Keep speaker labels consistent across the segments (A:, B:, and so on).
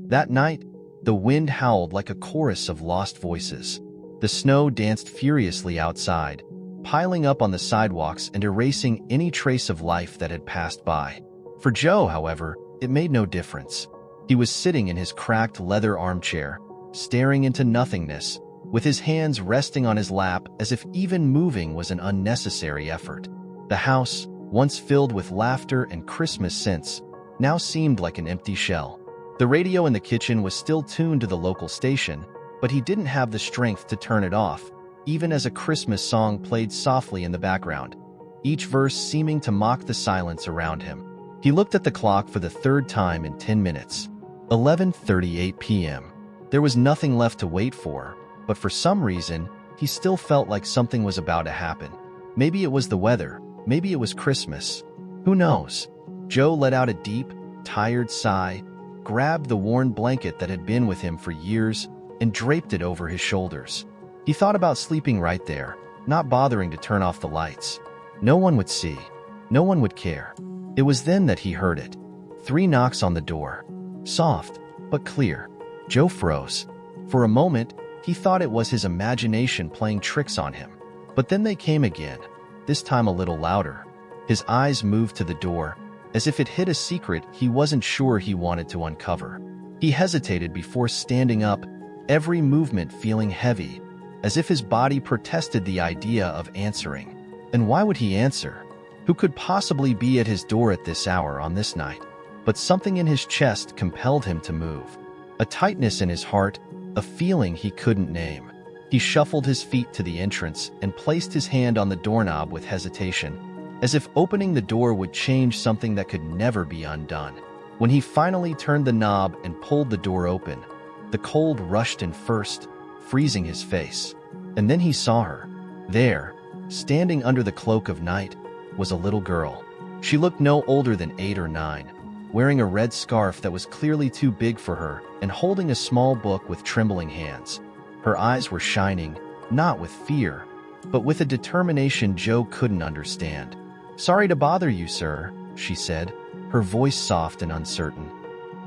A: That night, the wind howled like a chorus of lost voices. The snow danced furiously outside, piling up on the sidewalks and erasing any trace of life that had passed by. For Joe, however, it made no difference. He was sitting in his cracked leather armchair, staring into nothingness, with his hands resting on his lap as if even moving was an unnecessary effort. The house, once filled with laughter and Christmas scents, now seemed like an empty shell. The radio in the kitchen was still tuned to the local station, but he didn't have the strength to turn it off, even as a Christmas song played softly in the background, each verse seeming to mock the silence around him. He looked at the clock for the third time in 10 minutes. 11:38 p.m. There was nothing left to wait for, but for some reason, he still felt like something was about to happen. Maybe it was the weather, maybe it was Christmas. Who knows? Joe let out a deep, tired sigh, grabbed the worn blanket that had been with him for years, and draped it over his shoulders. He thought about sleeping right there, not bothering to turn off the lights. No one would see. No one would care. It was then that he heard it. 3 knocks on the door. Soft, but clear. Joe froze. For a moment, he thought it was his imagination playing tricks on him. But then they came again, this time a little louder. His eyes moved to the door, as if it hid a secret he wasn't sure he wanted to uncover. He hesitated before standing up, every movement feeling heavy, as if his body protested the idea of answering. And why would he answer? Who could possibly be at his door at this hour on this night? But something in his chest compelled him to move. A tightness in his heart, a feeling he couldn't name. He shuffled his feet to the entrance and placed his hand on the doorknob with hesitation, as if opening the door would change something that could never be undone. When he finally turned the knob and pulled the door open, the cold rushed in first, freezing his face. And then he saw her. There, standing under the cloak of night, was a little girl. She looked no older than 8 or 9, wearing a red scarf that was clearly too big for her and holding a small book with trembling hands. Her eyes were shining, not with fear, but with a determination Joe couldn't understand. "Sorry to bother you, sir," she said, her voice soft and uncertain.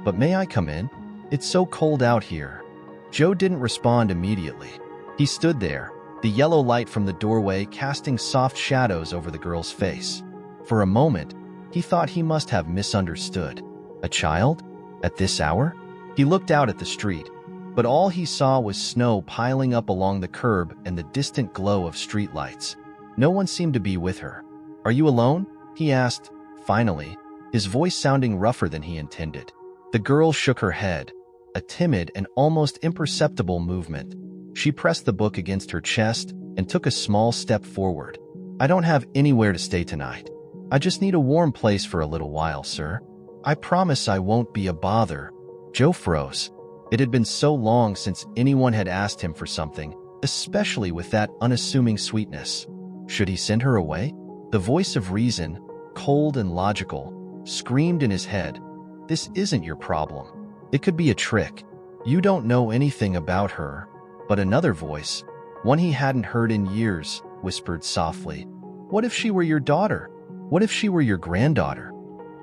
A: "But may I come in? It's so cold out here." Joe didn't respond immediately. He stood there, the yellow light from the doorway casting soft shadows over the girl's face. For a moment, he thought he must have misunderstood. A child? At this hour? He looked out at the street, but all he saw was snow piling up along the curb and the distant glow of streetlights. No one seemed to be with her. "Are you alone?" he asked, finally, his voice sounding rougher than he intended. The girl shook her head, a timid and almost imperceptible movement. She pressed the book against her chest and took a small step forward. "I don't have anywhere to stay tonight. I just need a warm place for a little while, sir. I promise I won't be a bother." Joe froze. It had been so long since anyone had asked him for something, especially with that unassuming sweetness. Should he send her away? The voice of reason, cold and logical, screamed in his head, "This isn't your problem. It could be a trick. You don't know anything about her." But another voice, one he hadn't heard in years, whispered softly, "What if she were your daughter? What if she were your granddaughter?"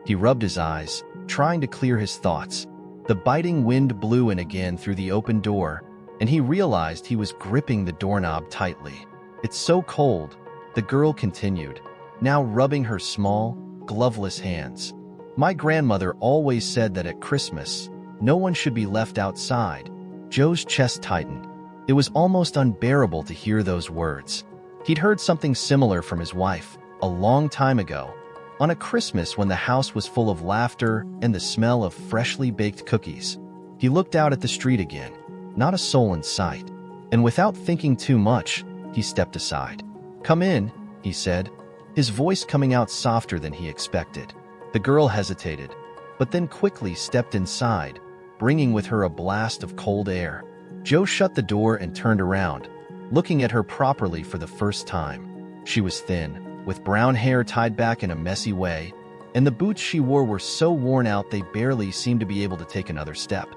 A: He rubbed his eyes, trying to clear his thoughts. The biting wind blew in again through the open door, and he realized he was gripping the doorknob tightly. "It's so cold," the girl continued, now rubbing her small, gloveless hands. "My grandmother always said that at Christmas, no one should be left outside." Joe's chest tightened. It was almost unbearable to hear those words. He'd heard something similar from his wife, a long time ago, on a Christmas when the house was full of laughter and the smell of freshly baked cookies. He looked out at the street again, not a soul in sight, and without thinking too much, he stepped aside. "Come in," he said, his voice coming out softer than he expected. The girl hesitated, but then quickly stepped inside, bringing with her a blast of cold air. Joe shut the door and turned around, looking at her properly for the first time. She was thin, with brown hair tied back in a messy way, and the boots she wore were so worn out they barely seemed to be able to take another step.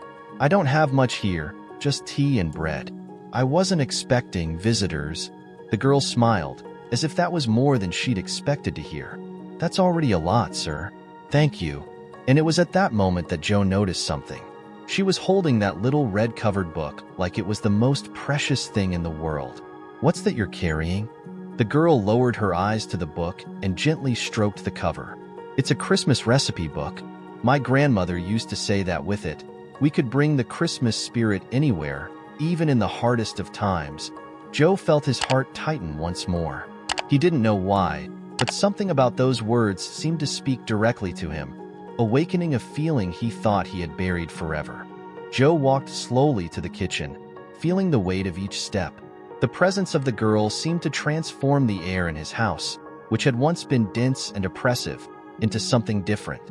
A: "I don't have much here, just tea and bread. I wasn't expecting visitors." The girl smiled, as if that was more than she'd expected to hear. "That's already a lot, sir. Thank you." And it was at that moment that Joe noticed something. She was holding that little red-covered book like it was the most precious thing in the world. "What's that you're carrying?" The girl lowered her eyes to the book and gently stroked the cover. "It's a Christmas recipe book. My grandmother used to say that with it, we could bring the Christmas spirit anywhere, even in the hardest of times." Joe felt his heart tighten once more. He didn't know why, but something about those words seemed to speak directly to him, awakening a feeling he thought he had buried forever. Joe walked slowly to the kitchen, feeling the weight of each step. The presence of the girl seemed to transform the air in his house, which had once been dense and oppressive, into something different.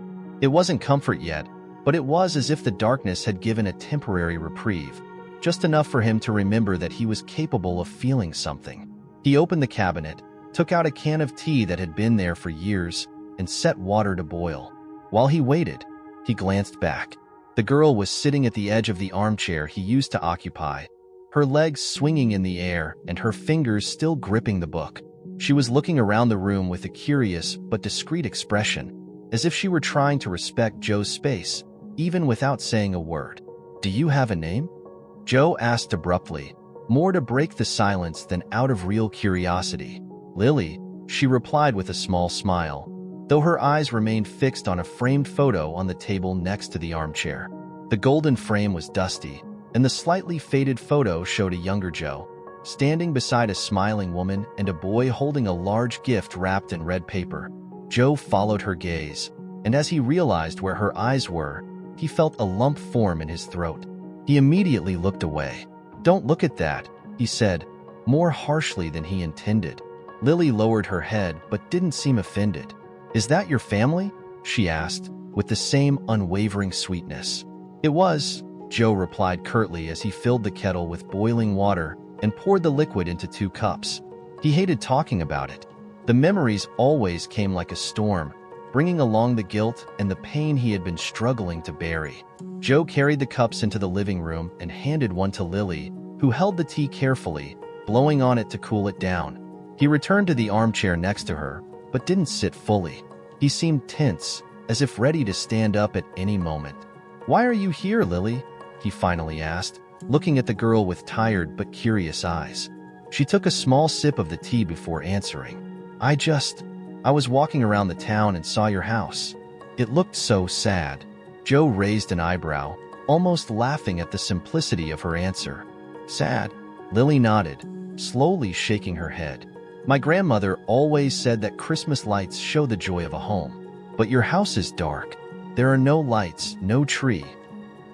A: It wasn't comfort yet, but it was as if the darkness had given a temporary reprieve, just enough for him to remember that he was capable of feeling something. He opened the cabinet, took out a can of tea that had been there for years, and set water to boil. While he waited, he glanced back. The girl was sitting at the edge of the armchair he used to occupy, her legs swinging in the air and her fingers still gripping the book. She was looking around the room with a curious but discreet expression, as if she were trying to respect Joe's space, even without saying a word. "Do you have a name?" Joe asked abruptly, more to break the silence than out of real curiosity. "Lily," she replied with a small smile, though her eyes remained fixed on a framed photo on the table next to the armchair. The golden frame was dusty, and the slightly faded photo showed a younger Joe, standing beside a smiling woman and a boy holding a large gift wrapped in red paper. Joe followed her gaze, and as he realized where her eyes were, he felt a lump form in his throat. He immediately looked away. "Don't look at that," he said, more harshly than he intended. Lily lowered her head but didn't seem offended. "Is that your family?" she asked, with the same unwavering sweetness. "It was," Joe replied curtly as he filled the kettle with boiling water and poured the liquid into 2 cups. He hated talking about it. The memories always came like a storm, bringing along the guilt and the pain he had been struggling to bury. Joe carried the cups into the living room and handed one to Lily, who held the tea carefully, blowing on it to cool it down. He returned to the armchair next to her, but didn't sit fully. He seemed tense, as if ready to stand up at any moment. "Why are you here, Lily?" he finally asked, looking at the girl with tired but curious eyes. She took a small sip of the tea before answering. I was walking around the town and saw your house. It looked so sad." Joe raised an eyebrow, almost laughing at the simplicity of her answer. "Sad?" Lily nodded, slowly shaking her head. "My grandmother always said that Christmas lights show the joy of a home. But your house is dark. There are no lights, no tree.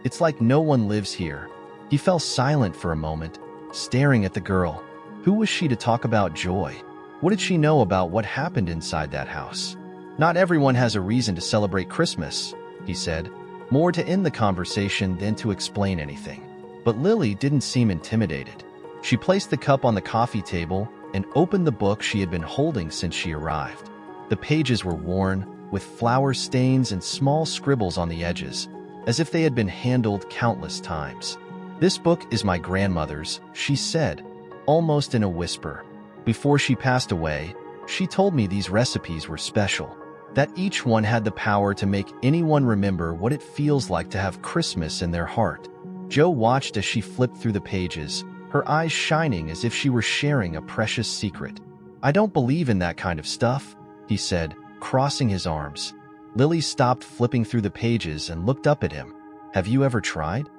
A: It's like no one lives here." He fell silent for a moment, staring at the girl. Who was she to talk about joy? What did she know about what happened inside that house? "Not everyone has a reason to celebrate Christmas," he said, more to end the conversation than to explain anything. But Lily didn't seem intimidated. She placed the cup on the coffee table and opened the book she had been holding since she arrived. The pages were worn, with flower stains and small scribbles on the edges, as if they had been handled countless times. "This book is my grandmother's," she said, almost in a whisper. "Before she passed away, she told me these recipes were special, that each one had the power to make anyone remember what it feels like to have Christmas in their heart." Joe watched as she flipped through the pages, her eyes shining as if she were sharing a precious secret. "I don't believe in that kind of stuff," he said, crossing his arms. Lily stopped flipping through the pages and looked up at him. "Have you ever tried?"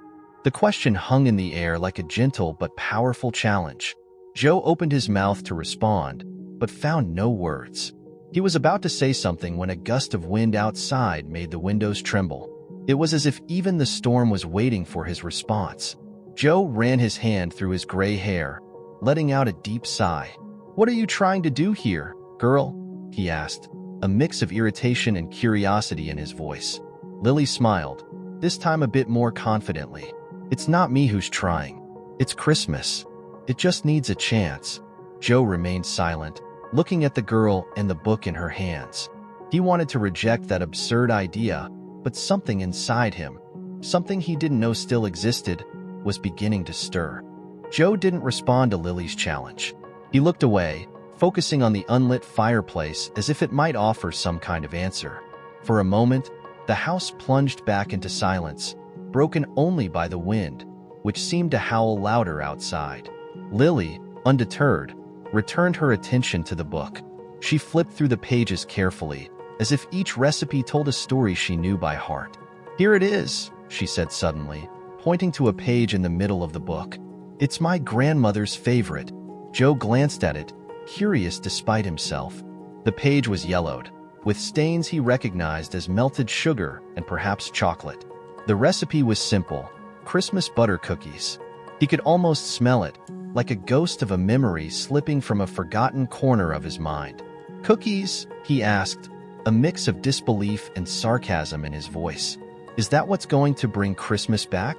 A: The question hung in the air like a gentle but powerful challenge. Joe opened his mouth to respond, but found no words. He was about to say something when a gust of wind outside made the windows tremble. It was as if even the storm was waiting for his response. Joe ran his hand through his gray hair, letting out a deep sigh. "What are you trying to do here, girl?" he asked, a mix of irritation and curiosity in his voice. Lily smiled, this time a bit more confidently. "It's not me who's trying. It's Christmas. It just needs a chance." Joe remained silent, looking at the girl and the book in her hands. He wanted to reject that absurd idea, but something inside him, something he didn't know still existed, was beginning to stir. Joe didn't respond to Lily's challenge. He looked away, focusing on the unlit fireplace as if it might offer some kind of answer. For a moment, the house plunged back into silence, broken only by the wind, which seemed to howl louder outside. Lily, undeterred, returned her attention to the book. She flipped through the pages carefully, as if each recipe told a story she knew by heart. "Here it is," she said suddenly, pointing to a page in the middle of the book. "It's my grandmother's favorite." Joe glanced at it, curious despite himself. The page was yellowed, with stains he recognized as melted sugar and perhaps chocolate. The recipe was simple: Christmas butter cookies. He could almost smell it, like a ghost of a memory slipping from a forgotten corner of his mind. "Cookies?" he asked, a mix of disbelief and sarcasm in his voice. "Is that what's going to bring Christmas back?"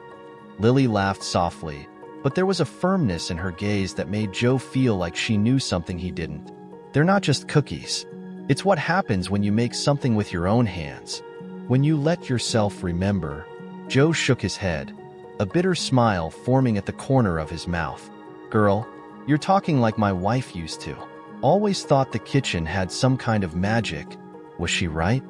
A: Lily laughed softly, but there was a firmness in her gaze that made Joe feel like she knew something he didn't. "They're not just cookies. It's what happens when you make something with your own hands. When you let yourself remember." Joe shook his head, a bitter smile forming at the corner of his mouth. "Girl, you're talking like my wife used to. Always thought the kitchen had some kind of magic. Was she right?"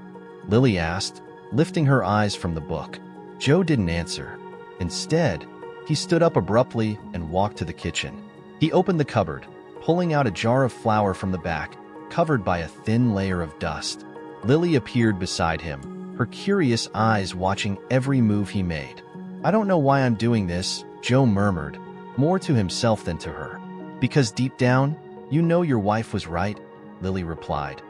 A: Lily asked, lifting her eyes from the book. Joe didn't answer. Instead, he stood up abruptly and walked to the kitchen. He opened the cupboard, pulling out a jar of flour from the back, covered by a thin layer of dust. Lily appeared beside him, her curious eyes watching every move he made. "I don't know why I'm doing this," Joe murmured, more to himself than to her. "Because deep down, you know your wife was right," Lily replied,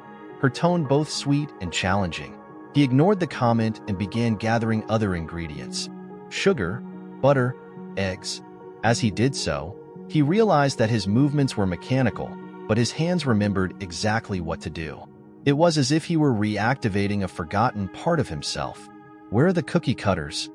A: her tone both sweet and challenging. He ignored the comment and began gathering other ingredients: sugar, butter, eggs. As he did so, he realized that his movements were mechanical, but his hands remembered exactly what to do. It was as if he were reactivating a forgotten part of himself. "Where are the cookie cutters?"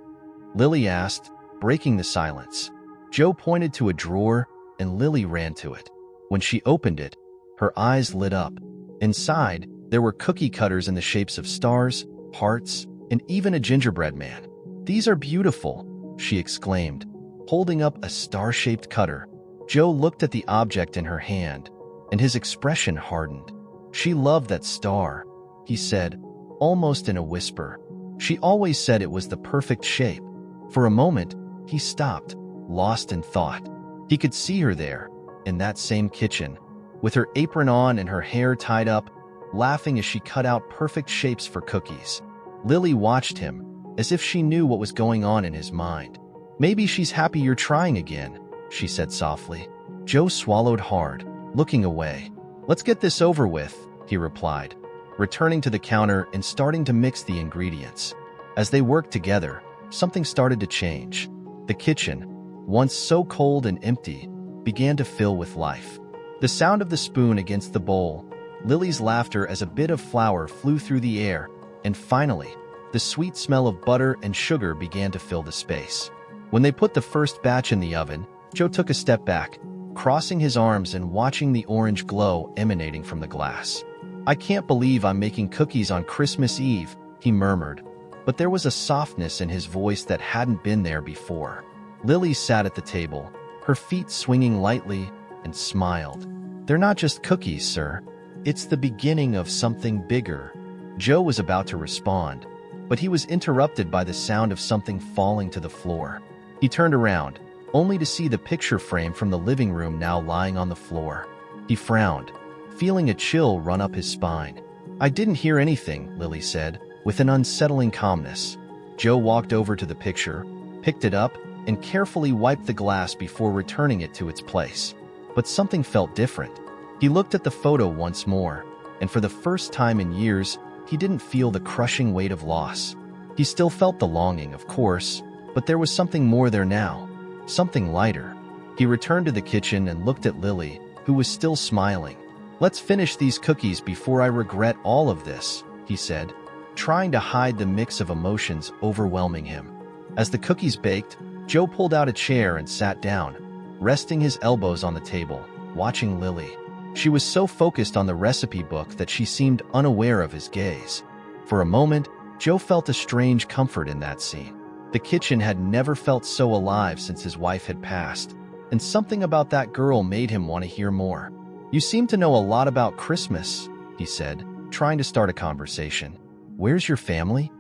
A: Lily asked, breaking the silence. Joe pointed to a drawer, and Lily ran to it. When she opened it, her eyes lit up. Inside, there were cookie cutters in the shapes of stars, hearts, and even a gingerbread man. "These are beautiful," she exclaimed, holding up a star-shaped cutter. Joe looked at the object in her hand, and his expression hardened. "She loved that star," he said, almost in a whisper. "She always said it was the perfect shape." For a moment, he stopped, lost in thought. He could see her there, in that same kitchen, with her apron on and her hair tied up, laughing as she cut out perfect shapes for cookies. Lily watched him, as if she knew what was going on in his mind. "Maybe she's happy you're trying again," she said softly. Joe swallowed hard, looking away. "Let's get this over with," he replied, returning to the counter and starting to mix the ingredients. As they worked together, something started to change. The kitchen, once so cold and empty, began to fill with life. The sound of the spoon against the bowl, Lily's laughter as a bit of flour flew through the air, and finally, the sweet smell of butter and sugar began to fill the space. When they put the first batch in the oven, Joe took a step back, crossing his arms and watching the orange glow emanating from the glass. "I can't believe I'm making cookies on Christmas Eve," he murmured, but there was a softness in his voice that hadn't been there before. Lily sat at the table, her feet swinging lightly, and smiled. "They're not just cookies, sir. It's the beginning of something bigger." Joe was about to respond, but he was interrupted by the sound of something falling to the floor. He turned around, only to see the picture frame from the living room now lying on the floor. He frowned, feeling a chill run up his spine. "I didn't hear anything," Lily said, with an unsettling calmness. Joe walked over to the picture, picked it up, and carefully wiped the glass before returning it to its place. But something felt different. He looked at the photo once more, and for the first time in years, he didn't feel the crushing weight of loss. He still felt the longing, of course, but there was something more there now, something lighter. He returned to the kitchen and looked at Lily, who was still smiling. "Let's finish these cookies before I regret all of this," he said, trying to hide the mix of emotions overwhelming him. As the cookies baked, Joe pulled out a chair and sat down, resting his elbows on the table, watching Lily. She was so focused on the recipe book that she seemed unaware of his gaze. For a moment, Joe felt a strange comfort in that scene. The kitchen had never felt so alive since his wife had passed, and something about that girl made him want to hear more. "You seem to know a lot about Christmas," he said, trying to start a conversation. "Where's your family?"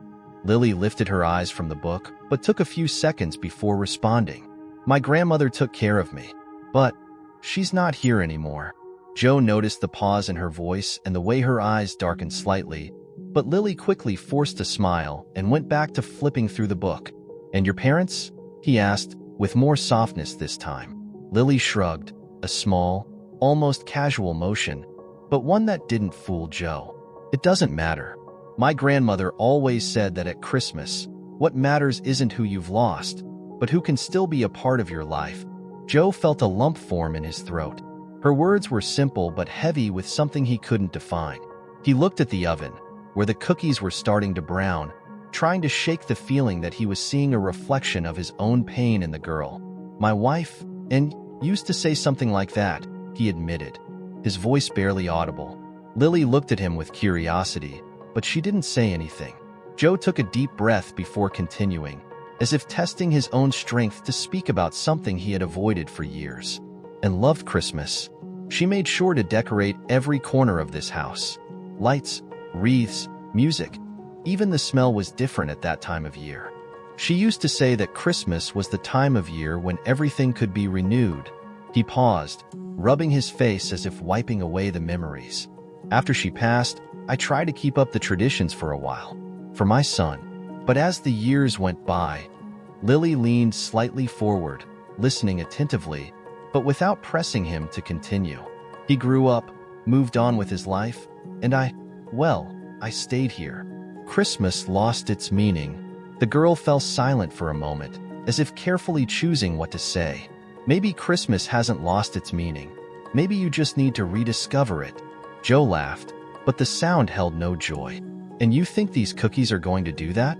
A: Lily lifted her eyes from the book, but took a few seconds before responding. My grandmother took care of me, but she's not here anymore. Joe noticed the pause in her voice and the way her eyes darkened slightly, but Lily quickly forced a smile and went back to flipping through the book. And your parents? He asked, with more softness this time. Lily shrugged, a small, almost casual motion, but one that didn't fool Joe. It doesn't matter. My grandmother always said that at Christmas, what matters isn't who you've lost, but who can still be a part of your life. Joe felt a lump form in his throat. Her words were simple but heavy with something he couldn't define. He looked at the oven, where the cookies were starting to brown, trying to shake the feeling that he was seeing a reflection of his own pain in the girl. My wife, and used to say something like that, he admitted, his voice barely audible. Lily looked at him with curiosity, but she didn't say anything. Joe took a deep breath before continuing, as if testing his own strength to speak about something he had avoided for years. And loved Christmas. She made sure to decorate every corner of this house. Lights, wreaths, music. Even the smell was different at that time of year. She used to say that Christmas was the time of year when everything could be renewed. He paused, rubbing his face as if wiping away the memories. After she passed, I tried to keep up the traditions for a while, for my son. But as the years went by, Lily leaned slightly forward, listening attentively, but without pressing him to continue. He grew up, moved on with his life, and I stayed here. Christmas lost its meaning. The girl fell silent for a moment, as if carefully choosing what to say. Maybe Christmas hasn't lost its meaning. Maybe you just need to rediscover it. Joe laughed, but the sound held no joy. And you think these cookies are going to do that?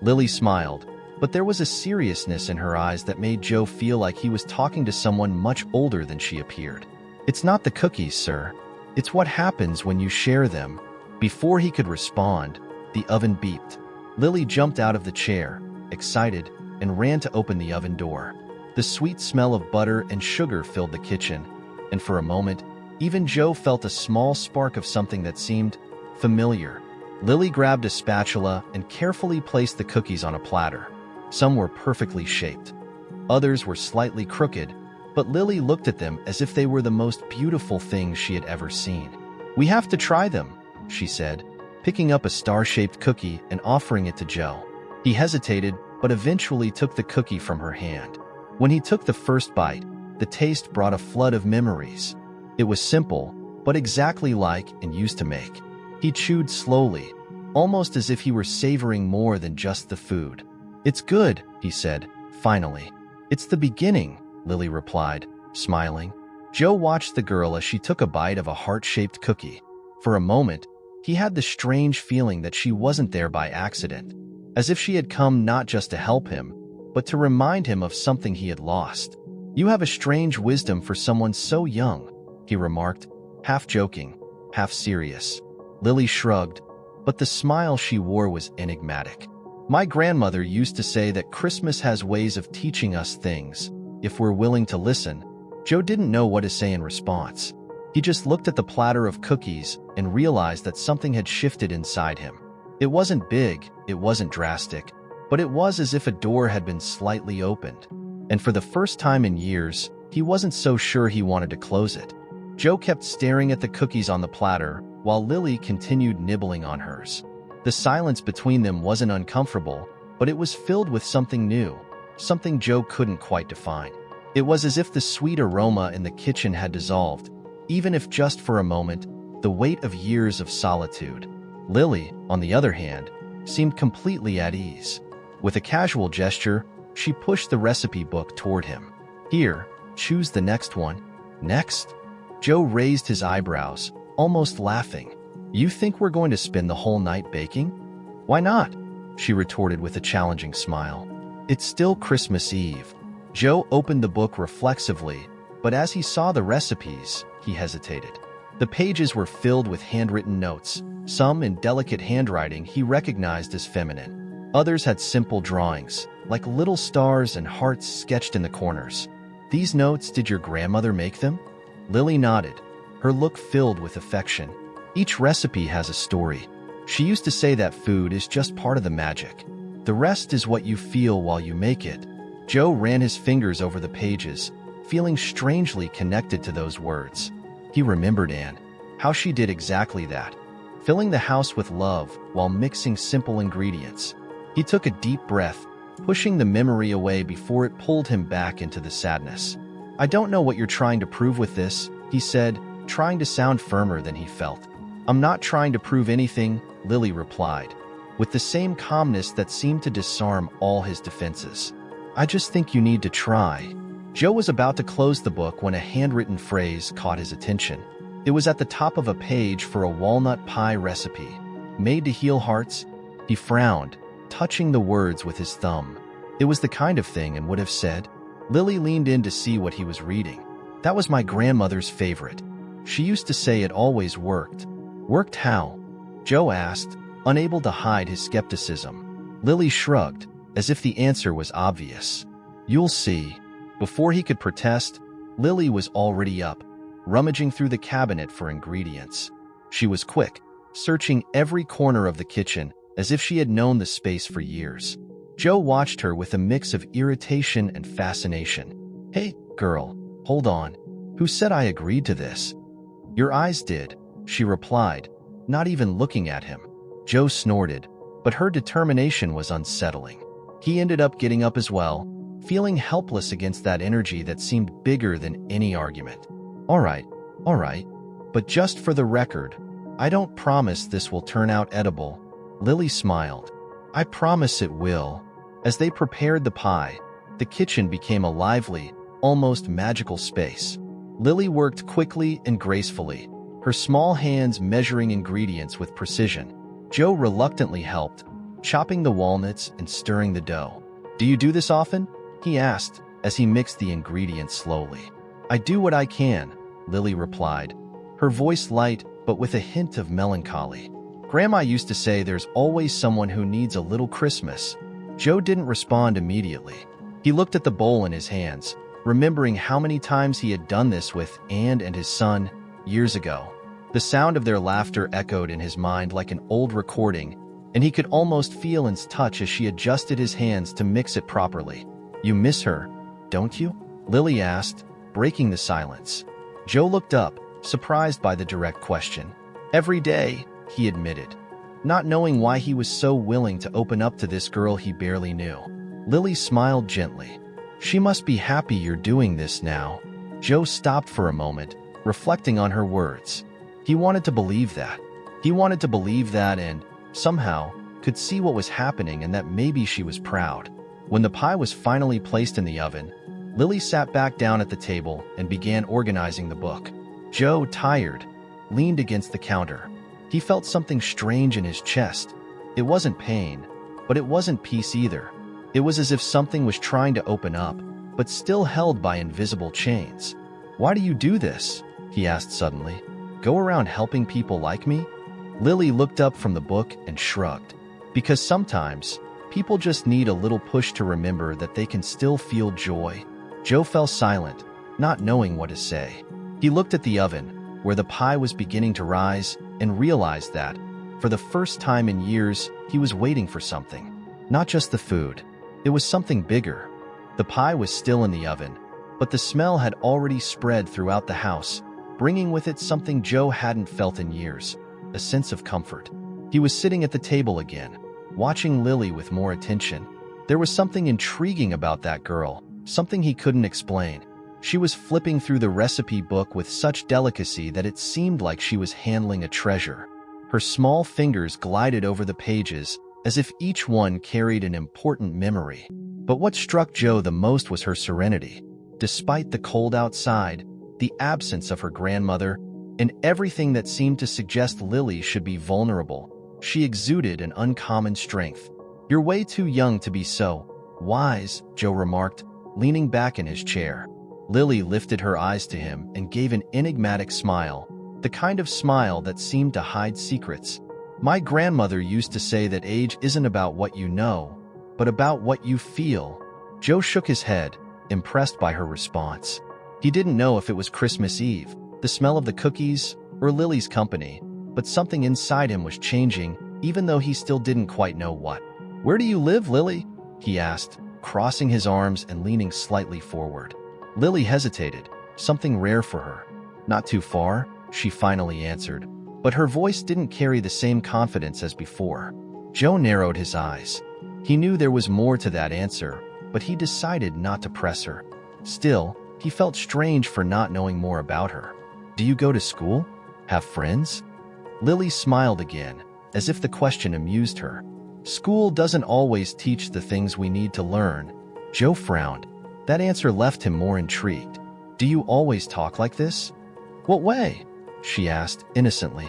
A: Lily smiled, but there was a seriousness in her eyes that made Joe feel like he was talking to someone much older than she appeared. It's not the cookies, sir. It's what happens when you share them. Before he could respond, the oven beeped. Lily jumped out of the chair, excited, and ran to open the oven door. The sweet smell of butter and sugar filled the kitchen, and for a moment, even Joe felt a small spark of something that seemed familiar. Lily grabbed a spatula and carefully placed the cookies on a platter. Some were perfectly shaped. Others were slightly crooked, but Lily looked at them as if they were the most beautiful things she had ever seen. We have to try them, she said, picking up a star-shaped cookie and offering it to Joe. He hesitated, but eventually took the cookie from her hand. When he took the first bite, the taste brought a flood of memories. It was simple, but exactly like and used to make. He chewed slowly, almost as if he were savoring more than just the food. It's good, he said, finally. It's the beginning, Lily replied, smiling. Joe watched the girl as she took a bite of a heart-shaped cookie. For a moment, he had the strange feeling that she wasn't there by accident, as if she had come not just to help him, but to remind him of something he had lost. You have a strange wisdom for someone so young, he remarked, half joking, half serious. Lily shrugged, but the smile she wore was enigmatic. My grandmother used to say that Christmas has ways of teaching us things, if we're willing to listen. Joe didn't know what to say in response. He just looked at the platter of cookies and realized that something had shifted inside him. It wasn't big, it wasn't drastic, but it was as if a door had been slightly opened. And for the first time in years, he wasn't so sure he wanted to close it. Joe kept staring at the cookies on the platter, while Lily continued nibbling on hers. The silence between them wasn't uncomfortable, but it was filled with something new, something Joe couldn't quite define. It was as if the sweet aroma in the kitchen had dissolved, even if just for a moment, the weight of years of solitude. Lily, on the other hand, seemed completely at ease. With a casual gesture, she pushed the recipe book toward him. Here, choose the next one. Next? Joe raised his eyebrows, almost laughing. You think we're going to spend the whole night baking? Why not? She retorted with a challenging smile. It's still Christmas Eve. Joe opened the book reflexively, but as he saw the recipes, he hesitated. The pages were filled with handwritten notes, some in delicate handwriting he recognized as feminine. Others had simple drawings, like little stars and hearts sketched in the corners. These notes, did your grandmother make them? Lily nodded, her look filled with affection. Each recipe has a story. She used to say that food is just part of the magic. The rest is what you feel while you make it. Joe ran his fingers over the pages, feeling strangely connected to those words. He remembered Anne, how she did exactly that, filling the house with love while mixing simple ingredients. He took a deep breath, pushing the memory away before it pulled him back into the sadness. "I don't know what you're trying to prove with this," he said, trying to sound firmer than he felt. "I'm not trying to prove anything," Lily replied, with the same calmness that seemed to disarm all his defenses. "I just think you need to try." Joe was about to close the book when a handwritten phrase caught his attention. It was at the top of a page for a walnut pie recipe. "Made to heal hearts?" He frowned, touching the words with his thumb. It was the kind of thing Anne would have said. Lily leaned in to see what he was reading. "That was my grandmother's favorite. She used to say it always worked." "Worked how?" Joe asked, unable to hide his skepticism. Lily shrugged, as if the answer was obvious. "You'll see." Before he could protest, Lily was already up, rummaging through the cabinet for ingredients. She was quick, searching every corner of the kitchen as if she had known the space for years. Joe watched her with a mix of irritation and fascination. "Hey, girl, hold on. Who said I agreed to this?" "Your eyes did," she replied, not even looking at him. Joe snorted, but her determination was unsettling. He ended up getting up as well, feeling helpless against that energy that seemed bigger than any argument. All right, but just for the record, I don't promise this will turn out edible." Lily smiled. "I promise it will." As they prepared the pie, the kitchen became a lively, almost magical space. Lily worked quickly and gracefully, her small hands measuring ingredients with precision. Joe reluctantly helped, chopping the walnuts and stirring the dough. "Do you do this often?" he asked, as he mixed the ingredients slowly. "I do what I can," Lily replied, her voice light but with a hint of melancholy. "Grandma used to say there's always someone who needs a little Christmas." Joe didn't respond immediately. He looked at the bowl in his hands, remembering how many times he had done this with Anne and his son years ago. The sound of their laughter echoed in his mind like an old recording, and he could almost feel Anne's touch as she adjusted his hands to mix it properly. "You miss her, don't you?" Lily asked, breaking the silence. Joe looked up, surprised by the direct question. "Every day," he admitted, not knowing why he was so willing to open up to this girl he barely knew. Lily smiled gently. "She must be happy you're doing this now." Joe stopped for a moment, reflecting on her words. He wanted to believe that. He wanted to believe that and, somehow, could see what was happening and that maybe she was proud. When the pie was finally placed in the oven, Lily sat back down at the table and began organizing the book. Joe, tired, leaned against the counter. He felt something strange in his chest. It wasn't pain, but it wasn't peace either. It was as if something was trying to open up, but still held by invisible chains. "Why do you do this?" he asked suddenly. "Go around helping people like me?" Lily looked up from the book and shrugged. "Because sometimes, people just need a little push to remember that they can still feel joy." Joe fell silent, not knowing what to say. He looked at the oven, where the pie was beginning to rise, and realized that, for the first time in years, he was waiting for something. Not just the food. It was something bigger. The pie was still in the oven, but the smell had already spread throughout the house, bringing with it something Joe hadn't felt in years, a sense of comfort. He was sitting at the table again, watching Lily with more attention. There was something intriguing about that girl, something he couldn't explain. She was flipping through the recipe book with such delicacy that it seemed like she was handling a treasure. Her small fingers glided over the pages, as if each one carried an important memory. But what struck Joe the most was her serenity. Despite the cold outside, the absence of her grandmother, and everything that seemed to suggest Lily should be vulnerable, she exuded an uncommon strength. "You're way too young to be so wise," Joe remarked, leaning back in his chair. Lily lifted her eyes to him and gave an enigmatic smile, the kind of smile that seemed to hide secrets. "My grandmother used to say that age isn't about what you know, but about what you feel." Joe shook his head, impressed by her response. He didn't know if it was Christmas Eve, the smell of the cookies, or Lily's company, but something inside him was changing, even though he still didn't quite know what. "Where do you live, Lily?" he asked, crossing his arms and leaning slightly forward. Lily hesitated, something rare for her. "Not too far," she finally answered, but her voice didn't carry the same confidence as before. Joe narrowed his eyes. He knew there was more to that answer, but he decided not to press her. Still, he felt strange for not knowing more about her. "Do you go to school? Have friends?" Lily smiled again, as if the question amused her. "School doesn't always teach the things we need to learn." Joe frowned. That answer left him more intrigued. "Do you always talk like this?" "What way?" she asked innocently.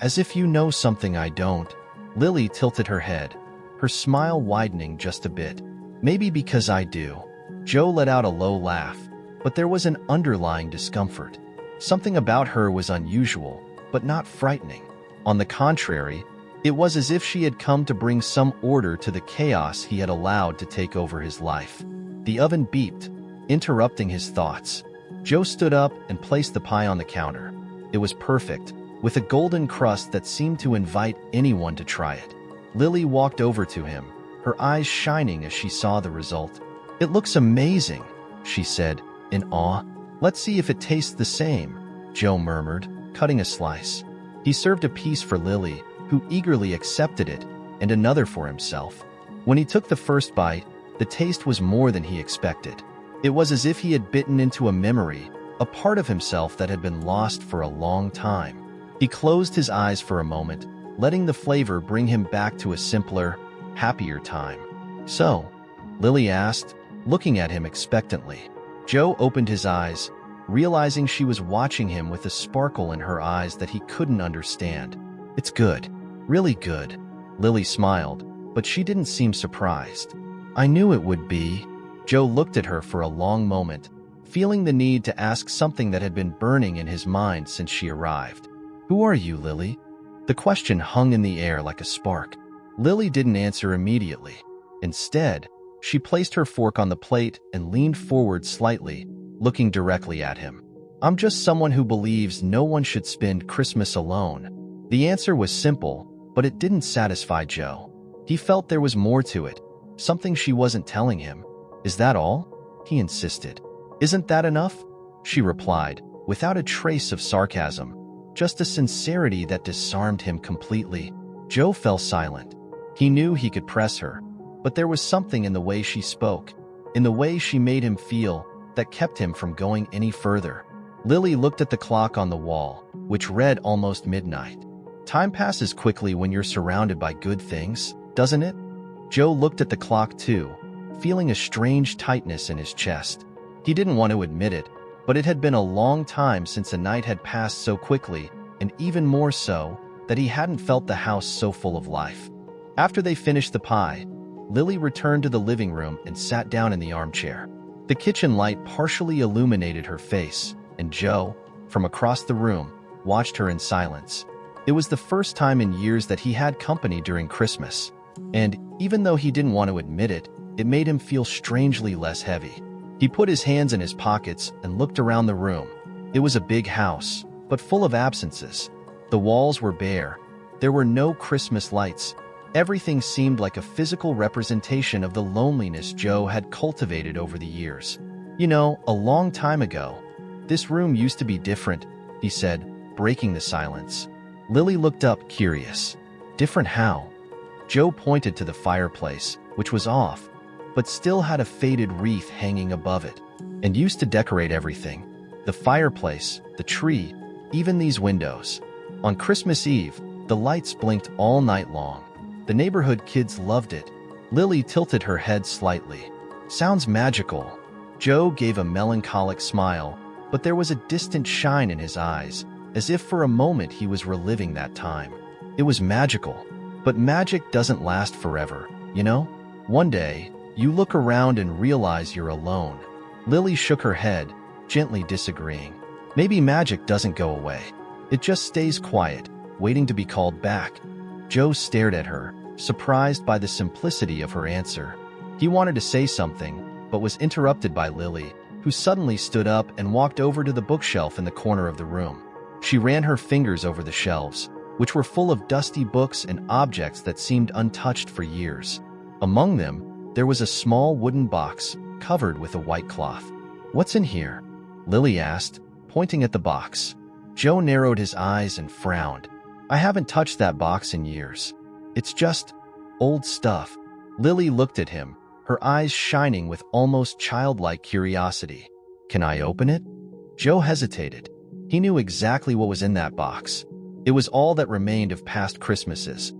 A: "As if you know something I don't." Lily tilted her head, her smile widening just a bit. "Maybe because I do." Joe let out a low laugh, but there was an underlying discomfort. Something about her was unusual, but not frightening. On the contrary, it was as if she had come to bring some order to the chaos he had allowed to take over his life. The oven beeped, interrupting his thoughts. Joe stood up and placed the pie on the counter. It was perfect, with a golden crust that seemed to invite anyone to try it. Lily walked over to him, her eyes shining as she saw the result. "It looks amazing," she said, in awe. "Let's see if it tastes the same," Joe murmured, cutting a slice. He served a piece for Lily, who eagerly accepted it, and another for himself. When he took the first bite, the taste was more than he expected. It was as if he had bitten into a memory, a part of himself that had been lost for a long time. He closed his eyes for a moment, letting the flavor bring him back to a simpler, happier time. "So?" Lily asked, looking at him expectantly. Joe opened his eyes, realizing she was watching him with a sparkle in her eyes that he couldn't understand. "It's good. Really good." Lily smiled, but she didn't seem surprised. "I knew it would be." Joe looked at her for a long moment, feeling the need to ask something that had been burning in his mind since she arrived. "Who are you, Lily?" The question hung in the air like a spark. Lily didn't answer immediately. Instead, she placed her fork on the plate and leaned forward slightly, looking directly at him. "I'm just someone who believes no one should spend Christmas alone." The answer was simple, but it didn't satisfy Joe. He felt there was more to it, something she wasn't telling him. "Is that all?" he insisted. "Isn't that enough?" she replied, without a trace of sarcasm, just a sincerity that disarmed him completely. Joe fell silent. He knew he could press her, but there was something in the way she spoke, in the way she made him feel, that kept him from going any further. Lily looked at the clock on the wall, which read almost midnight. "Time passes quickly when you're surrounded by good things, doesn't it?" Joe looked at the clock too, feeling a strange tightness in his chest. He didn't want to admit it, but it had been a long time since a night had passed so quickly, and even more so, that he hadn't felt the house so full of life. After they finished the pie, Lily returned to the living room and sat down in the armchair. The kitchen light partially illuminated her face, and Joe, from across the room, watched her in silence. It was the first time in years that he had company during Christmas, and even though he didn't want to admit it, it made him feel strangely less heavy. He put his hands in his pockets and looked around the room. It was a big house, but full of absences. The walls were bare. There were no Christmas lights. Everything seemed like a physical representation of the loneliness Joe had cultivated over the years. "You know, a long time ago, this room used to be different," he said, breaking the silence. Lily looked up, curious. "Different how?" Joe pointed to the fireplace, which was off, but still had a faded wreath hanging above it, and used to decorate everything. The fireplace, the tree, even these windows. On Christmas Eve, the lights blinked all night long. The neighborhood kids loved it. Lily tilted her head slightly. "Sounds magical." Joe gave a melancholic smile, but there was a distant shine in his eyes, as if for a moment he was reliving that time. "It was magical, but magic doesn't last forever, you know? One day, you look around and realize you're alone." Lily shook her head, gently disagreeing. "Maybe magic doesn't go away. It just stays quiet, waiting to be called back." Joe stared at her, surprised by the simplicity of her answer. He wanted to say something, but was interrupted by Lily, who suddenly stood up and walked over to the bookshelf in the corner of the room. She ran her fingers over the shelves, which were full of dusty books and objects that seemed untouched for years. Among them, there was a small wooden box covered with a white cloth. "What's in here?" Lily asked, pointing at the box. Joe narrowed his eyes and frowned. "I haven't touched that box in years. It's just old stuff." Lily looked at him, her eyes shining with almost childlike curiosity. "Can I open it?" Joe hesitated. He knew exactly what was in that box. It was all that remained of past Christmases.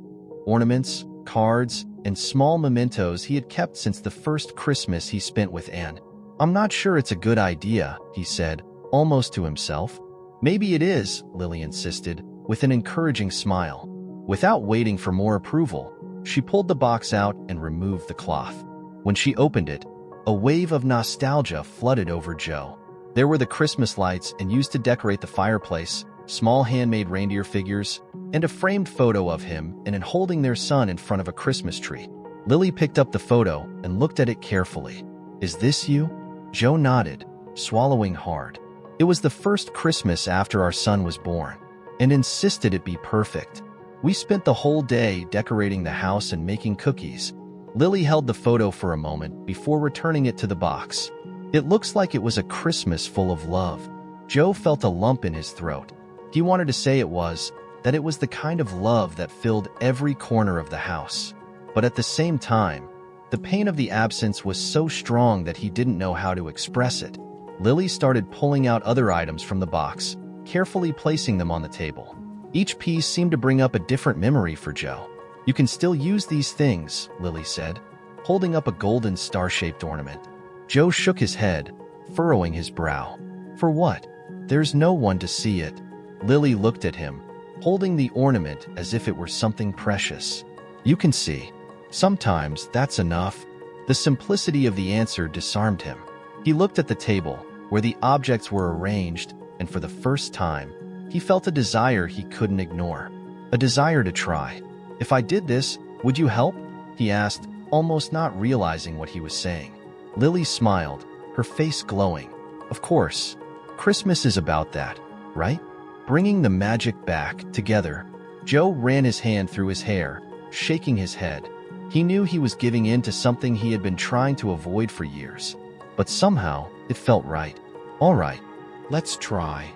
A: Ornaments, cards, and small mementos he had kept since the first Christmas he spent with Anne. "I'm not sure it's a good idea," he said, almost to himself. "Maybe it is," Lily insisted, with an encouraging smile. Without waiting for more approval, she pulled the box out and removed the cloth. When she opened it, a wave of nostalgia flooded over Joe. There were the Christmas lights and used to decorate the fireplace, small handmade reindeer figures, and a framed photo of him and holding their son in front of a Christmas tree. Lily picked up the photo and looked at it carefully. "Is this you?" Joe nodded, swallowing hard. "It was the first Christmas after our son was born, and insisted it be perfect. We spent the whole day decorating the house and making cookies." Lily held the photo for a moment before returning it to the box. "It looks like it was a Christmas full of love." Joe felt a lump in his throat. He wanted to say that it was the kind of love that filled every corner of the house. But at the same time, the pain of the absence was so strong that he didn't know how to express it. Lily started pulling out other items from the box, carefully placing them on the table. Each piece seemed to bring up a different memory for Joe. "You can still use these things," Lily said, holding up a golden star-shaped ornament. Joe shook his head, furrowing his brow. "For what? There's no one to see it." Lily looked at him, holding the ornament as if it were something precious. "You can see. Sometimes that's enough." The simplicity of the answer disarmed him. He looked at the table, where the objects were arranged, and for the first time, he felt a desire he couldn't ignore. A desire to try. "If I did this, would you help?" he asked, almost not realizing what he was saying. Lily smiled, her face glowing. "Of course. Christmas is about that, right? Bringing the magic back together." Joe ran his hand through his hair, shaking his head. He knew he was giving in to something he had been trying to avoid for years. But somehow, it felt right. "All right, let's try."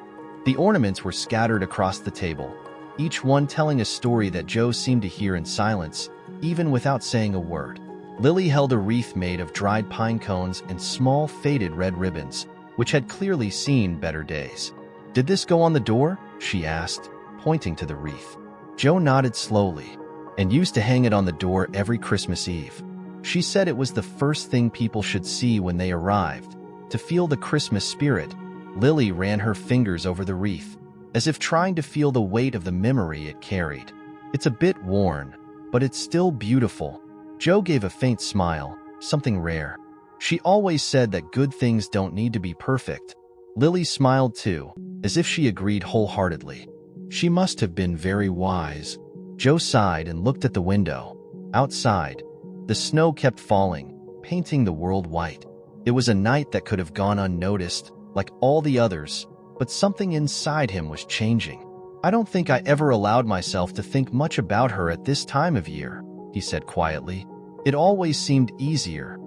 A: The ornaments were scattered across the table, each one telling a story that Joe seemed to hear in silence, even without saying a word. Lily held a wreath made of dried pine cones and small faded red ribbons, which had clearly seen better days. "Did this go on the door?" she asked, pointing to the wreath. Joe nodded slowly, "And used to hang it on the door every Christmas Eve." She said it was the first thing people should see when they arrived, to feel the Christmas spirit. Lily ran her fingers over the wreath, as if trying to feel the weight of the memory it carried. "It's a bit worn, but it's still beautiful." Joe gave a faint smile, something rare. "She always said that good things don't need to be perfect." Lily smiled too, as if she agreed wholeheartedly. "She must have been very wise." Joe sighed and looked at the window. Outside, the snow kept falling, painting the world white. It was a night that could have gone unnoticed, like all the others, but something inside him was changing. "I don't think I ever allowed myself to think much about her at this time of year," he said quietly. "It always seemed easier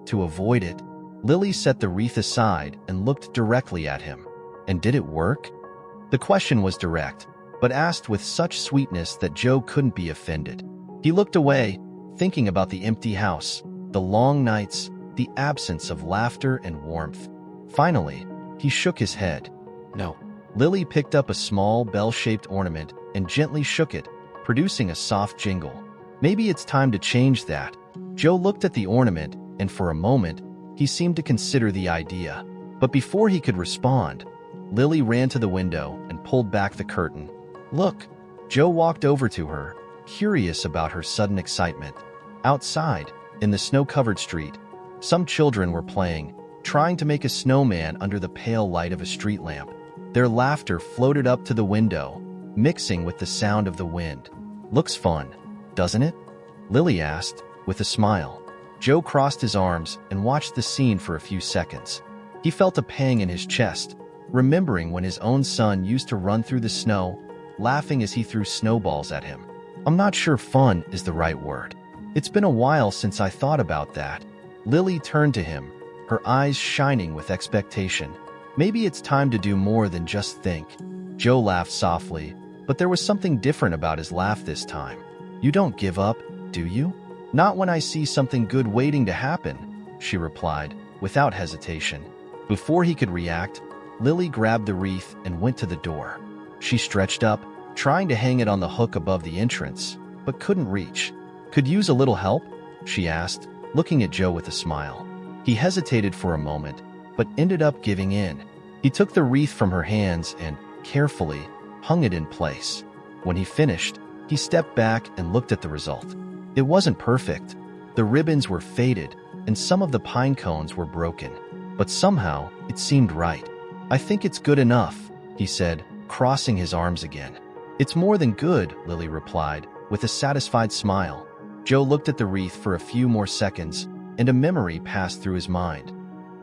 A: to avoid it." Lily set the wreath aside and looked directly at him. "And did it work?" The question was direct, but asked with such sweetness that Joe couldn't be offended. He looked away, thinking about the empty house, the long nights, the absence of laughter and warmth. Finally, he shook his head. "No." Lily picked up a small bell-shaped ornament and gently shook it, producing a soft jingle. "Maybe it's time to change that." Joe looked at the ornament, and for a moment, he seemed to consider the idea. But before he could respond, Lily ran to the window and pulled back the curtain. "Look." Joe walked over to her, curious about her sudden excitement. Outside, in the snow-covered street, some children were playing, trying to make a snowman under the pale light of a street lamp. Their laughter floated up to the window, mixing with the sound of the wind. "Looks fun, doesn't it?" Lily asked, with a smile. Joe crossed his arms and watched the scene for a few seconds. He felt a pang in his chest, remembering when his own son used to run through the snow, laughing as he threw snowballs at him. I'm not sure fun is the right word. It's been a while since I thought about that. Lily turned to him, her eyes shining with expectation. Maybe it's time to do more than just think. Joe laughed softly, but there was something different about his laugh this time. You don't give up, do you? Not when I see something good waiting to happen, she replied, without hesitation. Before he could react, Lily grabbed the wreath and went to the door. She stretched up, trying to hang it on the hook above the entrance, but couldn't reach. Could use a little help? She asked, looking at Joe with a smile. He hesitated for a moment, but ended up giving in. He took the wreath from her hands and, carefully, hung it in place. When he finished, he stepped back and looked at the result. It wasn't perfect. The ribbons were faded, and some of the pine cones were broken. But somehow, it seemed right. I think it's good enough, he said, crossing his arms again. It's more than good, Lily replied, with a satisfied smile. Joe looked at the wreath for a few more seconds, and a memory passed through his mind.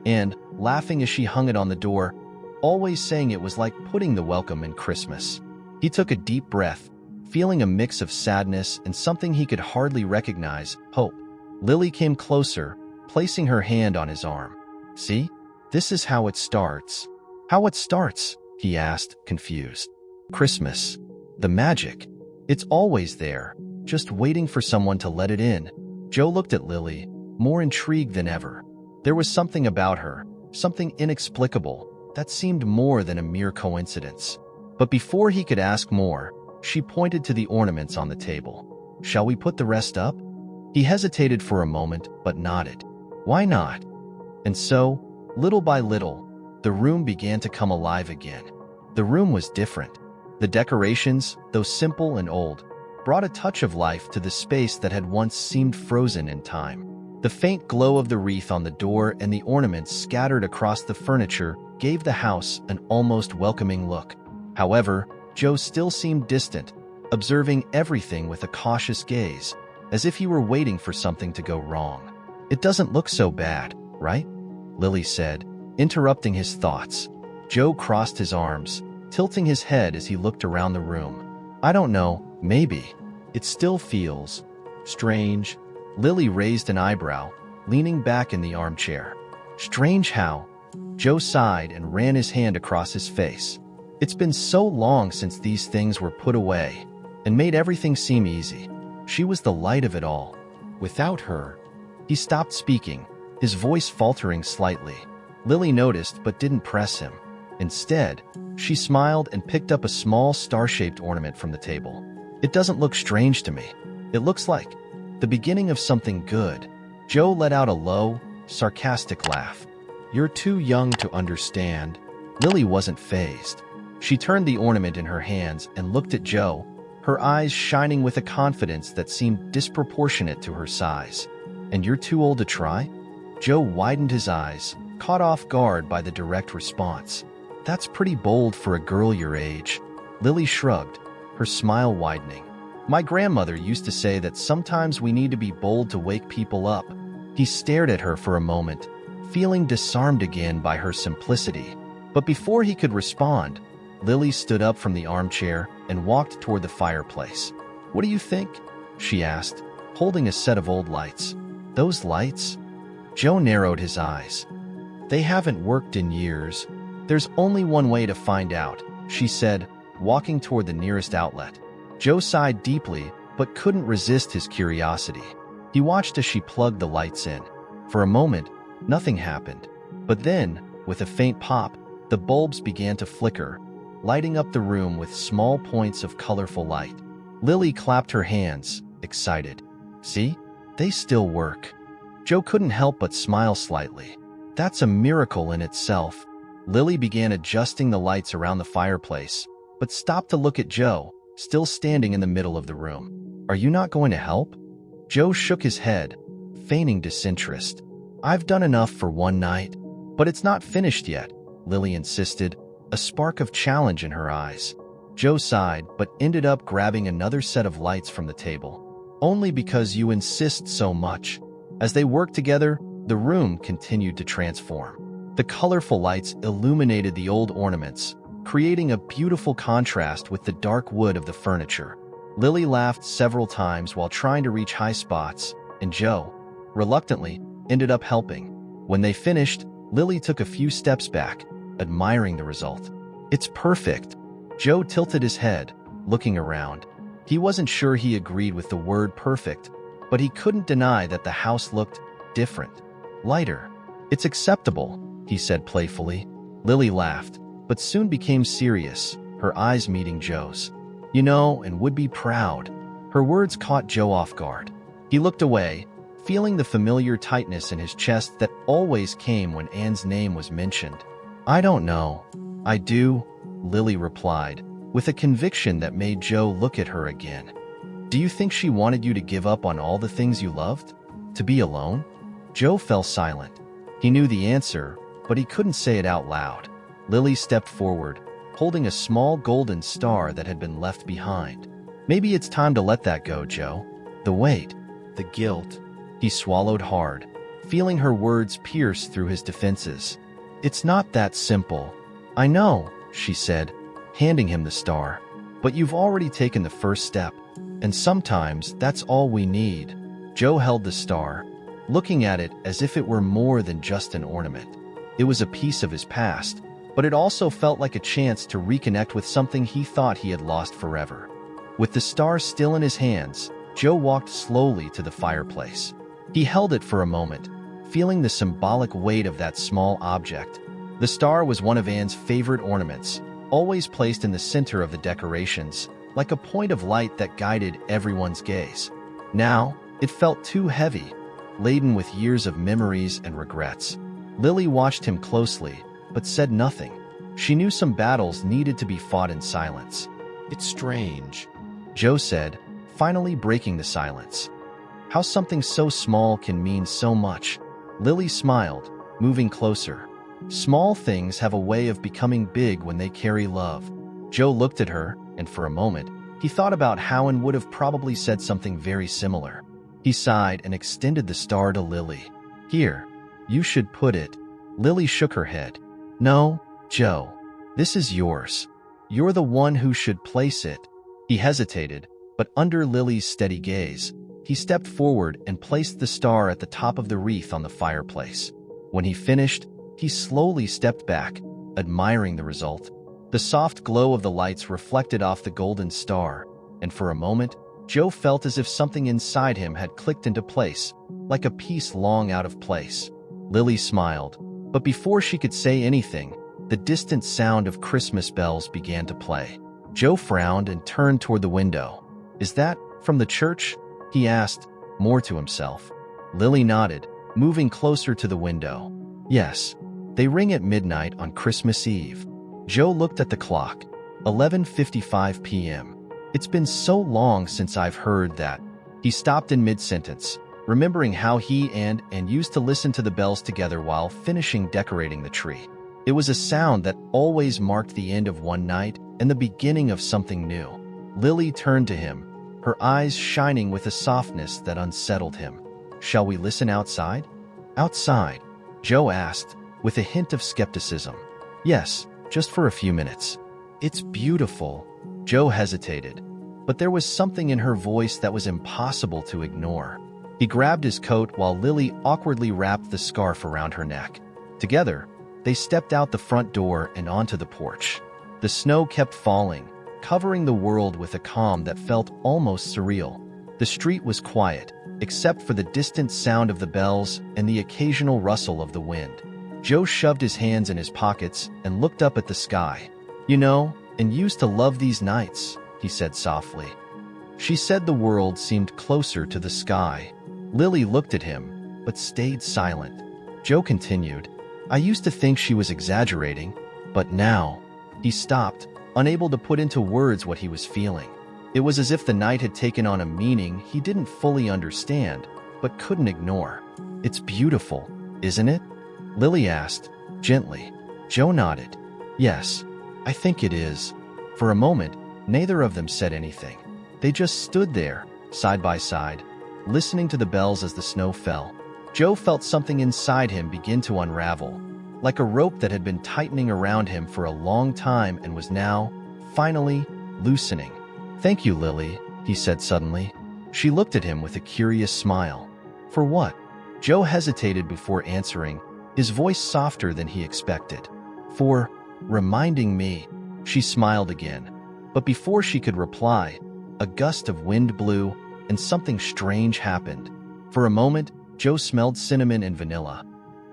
A: And, laughing as she hung it on the door, always saying it was like putting the welcome in Christmas. He took a deep breath, feeling a mix of sadness and something he could hardly recognize, hope. Lily came closer, placing her hand on his arm. See? This is how it starts. How it starts? He asked, confused. Christmas. The magic. It's always there, just waiting for someone to let it in. Joe looked at Lily, more intrigued than ever. There was something about her, something inexplicable, that seemed more than a mere coincidence. But before he could ask more, she pointed to the ornaments on the table. Shall we put the rest up? He hesitated for a moment, but nodded. Why not? And so, little by little, the room began to come alive again. The room was different. The decorations, though simple and old, brought a touch of life to the space that had once seemed frozen in time. The faint glow of the wreath on the door and the ornaments scattered across the furniture gave the house an almost welcoming look. However, Joe still seemed distant, observing everything with a cautious gaze, as if he were waiting for something to go wrong. It doesn't look so bad, right? Lily said, interrupting his thoughts. Joe crossed his arms, tilting his head as he looked around the room. I don't know, maybe. It still feels strange. Lily raised an eyebrow, leaning back in the armchair. Strange how? Joe sighed and ran his hand across his face. It's been so long since these things were put away, and made everything seem easy. She was the light of it all. Without her, he stopped speaking, his voice faltering slightly. Lily noticed but didn't press him. Instead, she smiled and picked up a small star-shaped ornament from the table. It doesn't look strange to me. It looks like the beginning of something good. Joe let out a low, sarcastic laugh. You're too young to understand. Lily wasn't fazed. She turned the ornament in her hands and looked at Joe, her eyes shining with a confidence that seemed disproportionate to her size. And you're too old to try? Joe widened his eyes, caught off guard by the direct response. That's pretty bold for a girl your age. Lily shrugged, her smile widening. My grandmother used to say that sometimes we need to be bold to wake people up. He stared at her for a moment, feeling disarmed again by her simplicity. But before he could respond, Lily stood up from the armchair and walked toward the fireplace. What do you think? She asked, holding a set of old lights. Those lights? Joe narrowed his eyes. They haven't worked in years. There's only one way to find out, she said, walking toward the nearest outlet. Joe sighed deeply, but couldn't resist his curiosity. He watched as she plugged the lights in. For a moment, nothing happened. But then, with a faint pop, the bulbs began to flicker, lighting up the room with small points of colorful light. Lily clapped her hands, excited. See? They still work. Joe couldn't help but smile slightly. That's a miracle in itself. Lily began adjusting the lights around the fireplace, but stopped to look at Joe, still standing in the middle of the room. Are you not going to help? Joe shook his head, feigning disinterest. I've done enough for one night. But it's not finished yet, Lily insisted, a spark of challenge in her eyes. Joe sighed, but ended up grabbing another set of lights from the table. Only because you insist so much. As they worked together, the room continued to transform. The colorful lights illuminated the old ornaments, creating a beautiful contrast with the dark wood of the furniture. Lily laughed several times while trying to reach high spots, and Joe, reluctantly, ended up helping. When they finished, Lily took a few steps back, admiring the result. "It's perfect." Joe tilted his head, looking around. He wasn't sure he agreed with the word perfect, but he couldn't deny that the house looked different, lighter. "It's acceptable," he said playfully. Lily laughed, but soon became serious, her eyes meeting Joe's. "You know, and would be proud." Her words caught Joe off guard. He looked away, feeling the familiar tightness in his chest that always came when Anne's name was mentioned. "I don't know. I do," Lily replied, with a conviction that made Joe look at her again. "Do you think she wanted you to give up on all the things you loved? To be alone?" Joe fell silent. He knew the answer, but he couldn't say it out loud. Lily stepped forward, holding a small golden star that had been left behind. "Maybe it's time to let that go, Joe. The weight, the guilt." He swallowed hard, feeling her words pierce through his defenses. "It's not that simple." "I know," she said, handing him the star. "But you've already taken the first step, and sometimes that's all we need." Joe held the star, looking at it as if it were more than just an ornament. It was a piece of his past, but it also felt like a chance to reconnect with something he thought he had lost forever. With the star still in his hands, Joe walked slowly to the fireplace. He held it for a moment, feeling the symbolic weight of that small object. The star was one of Anne's favorite ornaments, always placed in the center of the decorations, like a point of light that guided everyone's gaze. Now, it felt too heavy, laden with years of memories and regrets. Lily watched him closely, but said nothing. She knew some battles needed to be fought in silence. "It's strange," Joe said, finally breaking the silence. "How something so small can mean so much." Lily smiled, moving closer. "Small things have a way of becoming big when they carry love." Joe looked at her, and for a moment, he thought about how Anne would have probably said something very similar. He sighed and extended the star to Lily. "Here, you should put it." Lily shook her head. "No, Joe, this is yours. You're the one who should place it." He hesitated, but under Lily's steady gaze, he stepped forward and placed the star at the top of the wreath on the fireplace. When he finished, he slowly stepped back, admiring the result. The soft glow of the lights reflected off the golden star, and for a moment, Joe felt as if something inside him had clicked into place, like a piece long out of place. Lily smiled, but before she could say anything, the distant sound of Christmas bells began to play. Joe frowned and turned toward the window. "Is that from the church?" he asked, more to himself. Lily nodded, moving closer to the window. "Yes, they ring at midnight on Christmas Eve." Joe looked at the clock. 11:55 p.m. "It's been so long since I've heard that." He stopped in mid-sentence, remembering how he and Anne used to listen to the bells together while finishing decorating the tree. It was a sound that always marked the end of one night and the beginning of something new. Lily turned to him, her eyes shining with a softness that unsettled him. "Shall we listen outside?" "Outside?" Joe asked, with a hint of skepticism. "Yes, just for a few minutes." "It's beautiful." Joe hesitated, but there was something in her voice that was impossible to ignore. He grabbed his coat while Lily awkwardly wrapped the scarf around her neck. Together, they stepped out the front door and onto the porch. The snow kept falling, covering the world with a calm that felt almost surreal. The street was quiet, except for the distant sound of the bells and the occasional rustle of the wind. Joe shoved his hands in his pockets and looked up at the sky. "You know, and used to love these nights," he said softly. She said the world seemed closer to the sky. Lily looked at him, but stayed silent. Joe continued, "I used to think she was exaggerating, but now..." He stopped, unable to put into words what he was feeling. It was as if the night had taken on a meaning he didn't fully understand, but couldn't ignore. "It's beautiful, isn't it?" Lily asked, gently. Joe nodded. "Yes, I think it is." For a moment, neither of them said anything. They just stood there, side by side, listening to the bells as the snow fell. Joe felt something inside him begin to unravel. like a rope that had been tightening around him for a long time and was now, finally, loosening. "Thank you, Lily," he said suddenly. She looked at him with a curious smile. "For what?" Joe hesitated before answering, his voice softer than he expected. "For reminding me." She smiled again. But before she could reply, a gust of wind blew and something strange happened. For a moment, Joe smelled cinnamon and vanilla,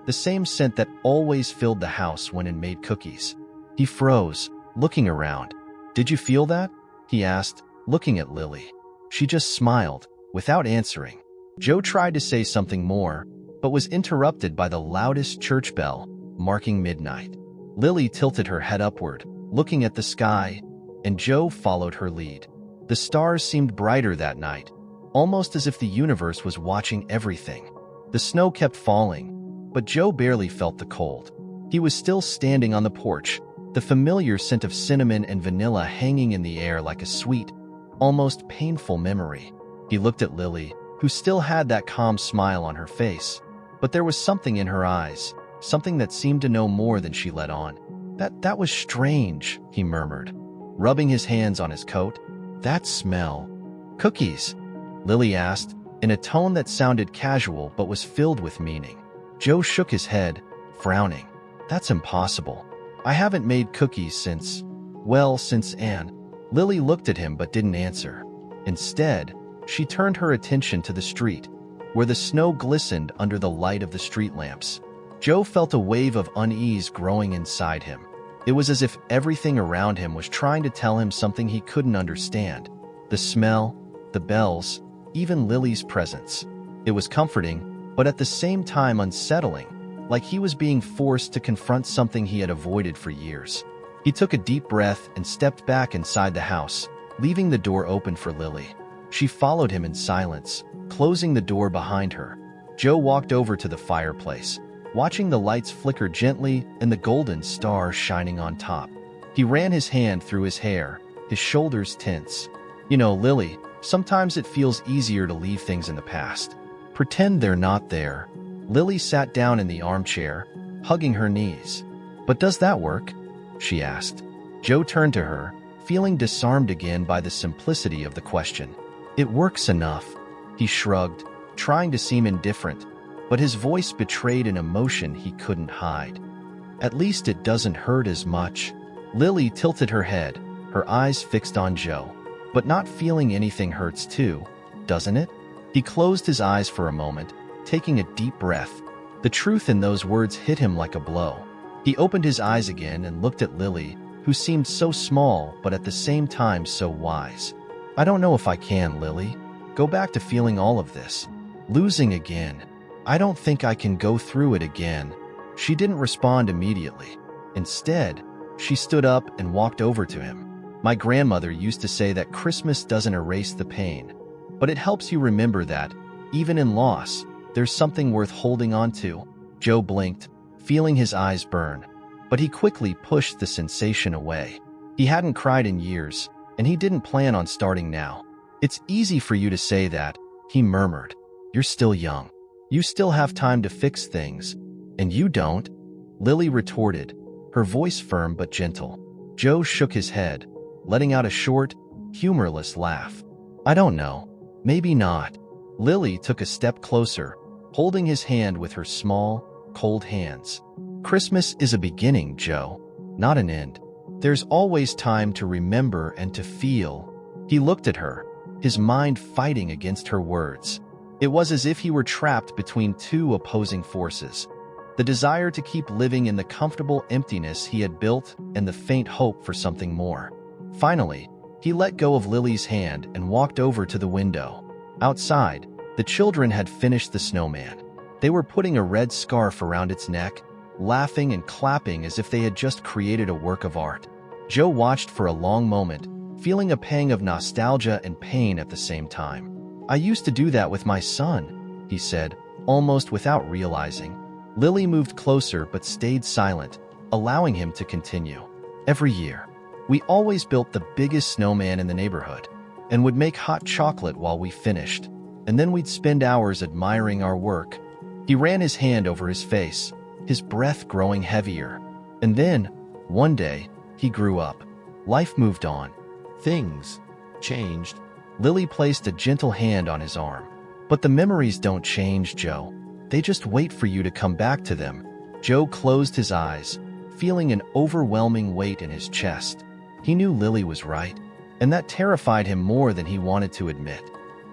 A: the same scent that always filled the house when it made cookies. He froze, looking around. "Did you feel that?" he asked, looking at Lily. She just smiled, without answering. Joe tried to say something more, but was interrupted by the loudest church bell, marking midnight. Lily tilted her head upward, looking at the sky, and Joe followed her lead. The stars seemed brighter that night, almost as if the universe was watching everything. The snow kept falling, but Joe barely felt the cold. He was still standing on the porch, the familiar scent of cinnamon and vanilla hanging in the air like a sweet, almost painful memory. He looked at Lily, who still had that calm smile on her face, but there was something in her eyes, something that seemed to know more than she let on. That was strange," he murmured, rubbing his hands on his coat. "That smell." "Cookies?" Lily asked, in a tone that sounded casual but was filled with meaning. Joe shook his head, frowning. "That's impossible. I haven't made cookies since Anne." Lily looked at him but didn't answer. Instead, she turned her attention to the street, where the snow glistened under the light of the street lamps. Joe felt a wave of unease growing inside him. It was as if everything around him was trying to tell him something he couldn't understand. The smell, the bells, even Lily's presence. It was comforting, but at the same time unsettling, like he was being forced to confront something he had avoided for years. He took a deep breath and stepped back inside the house, leaving the door open for Lily. She followed him in silence, closing the door behind her. Joe walked over to the fireplace, watching the lights flicker gently and the golden star shining on top. He ran his hand through his hair, his shoulders tense. "You know, Lily, sometimes it feels easier to leave things in the past. Pretend they're not there." Lily sat down in the armchair, hugging her knees. "But does that work?" she asked. Joe turned to her, feeling disarmed again by the simplicity of the question. "It works enough," he shrugged, trying to seem indifferent, but his voice betrayed an emotion he couldn't hide. "At least it doesn't hurt as much." Lily tilted her head, her eyes fixed on Joe. "But not feeling anything hurts too, doesn't it?" He closed his eyes for a moment, taking a deep breath. The truth in those words hit him like a blow. He opened his eyes again and looked at Lily, who seemed so small but at the same time so wise. "I don't know if I can, Lily. Go back to feeling all of this. Losing again. I don't think I can go through it again." She didn't respond immediately. Instead, she stood up and walked over to him. "My grandmother used to say that Christmas doesn't erase the pain, but it helps you remember that, even in loss, there's something worth holding on to." Joe blinked, feeling his eyes burn, but he quickly pushed the sensation away. He hadn't cried in years, and he didn't plan on starting now. "It's easy for you to say that," he murmured. "You're still young. You still have time to fix things. And you don't," Lily retorted, her voice firm but gentle. Joe shook his head, letting out a short, humorless laugh. "I don't know. Maybe not." Lily took a step closer, holding his hand with her small, cold hands. "Christmas is a beginning, Joe, not an end. There's always time to remember and to feel." He looked at her, his mind fighting against her words. It was as if he were trapped between two opposing forces: the desire to keep living in the comfortable emptiness he had built and the faint hope for something more. Finally, he let go of Lily's hand and walked over to the window. Outside, the children had finished the snowman. They were putting a red scarf around its neck, laughing and clapping as if they had just created a work of art. Joe watched for a long moment, feeling a pang of nostalgia and pain at the same time. "I used to do that with my son," he said, almost without realizing. Lily moved closer but stayed silent, allowing him to continue. "Every year, we always built the biggest snowman in the neighborhood and would make hot chocolate while we finished, and then we'd spend hours admiring our work." He ran his hand over his face, his breath growing heavier. And then, one day, he grew up. Life moved on. Things changed. Lily placed a gentle hand on his arm. But the memories don't change, Joe. They just wait for you to come back to them. Joe closed his eyes, feeling an overwhelming weight in his chest. He knew Lily was right, and that terrified him more than he wanted to admit.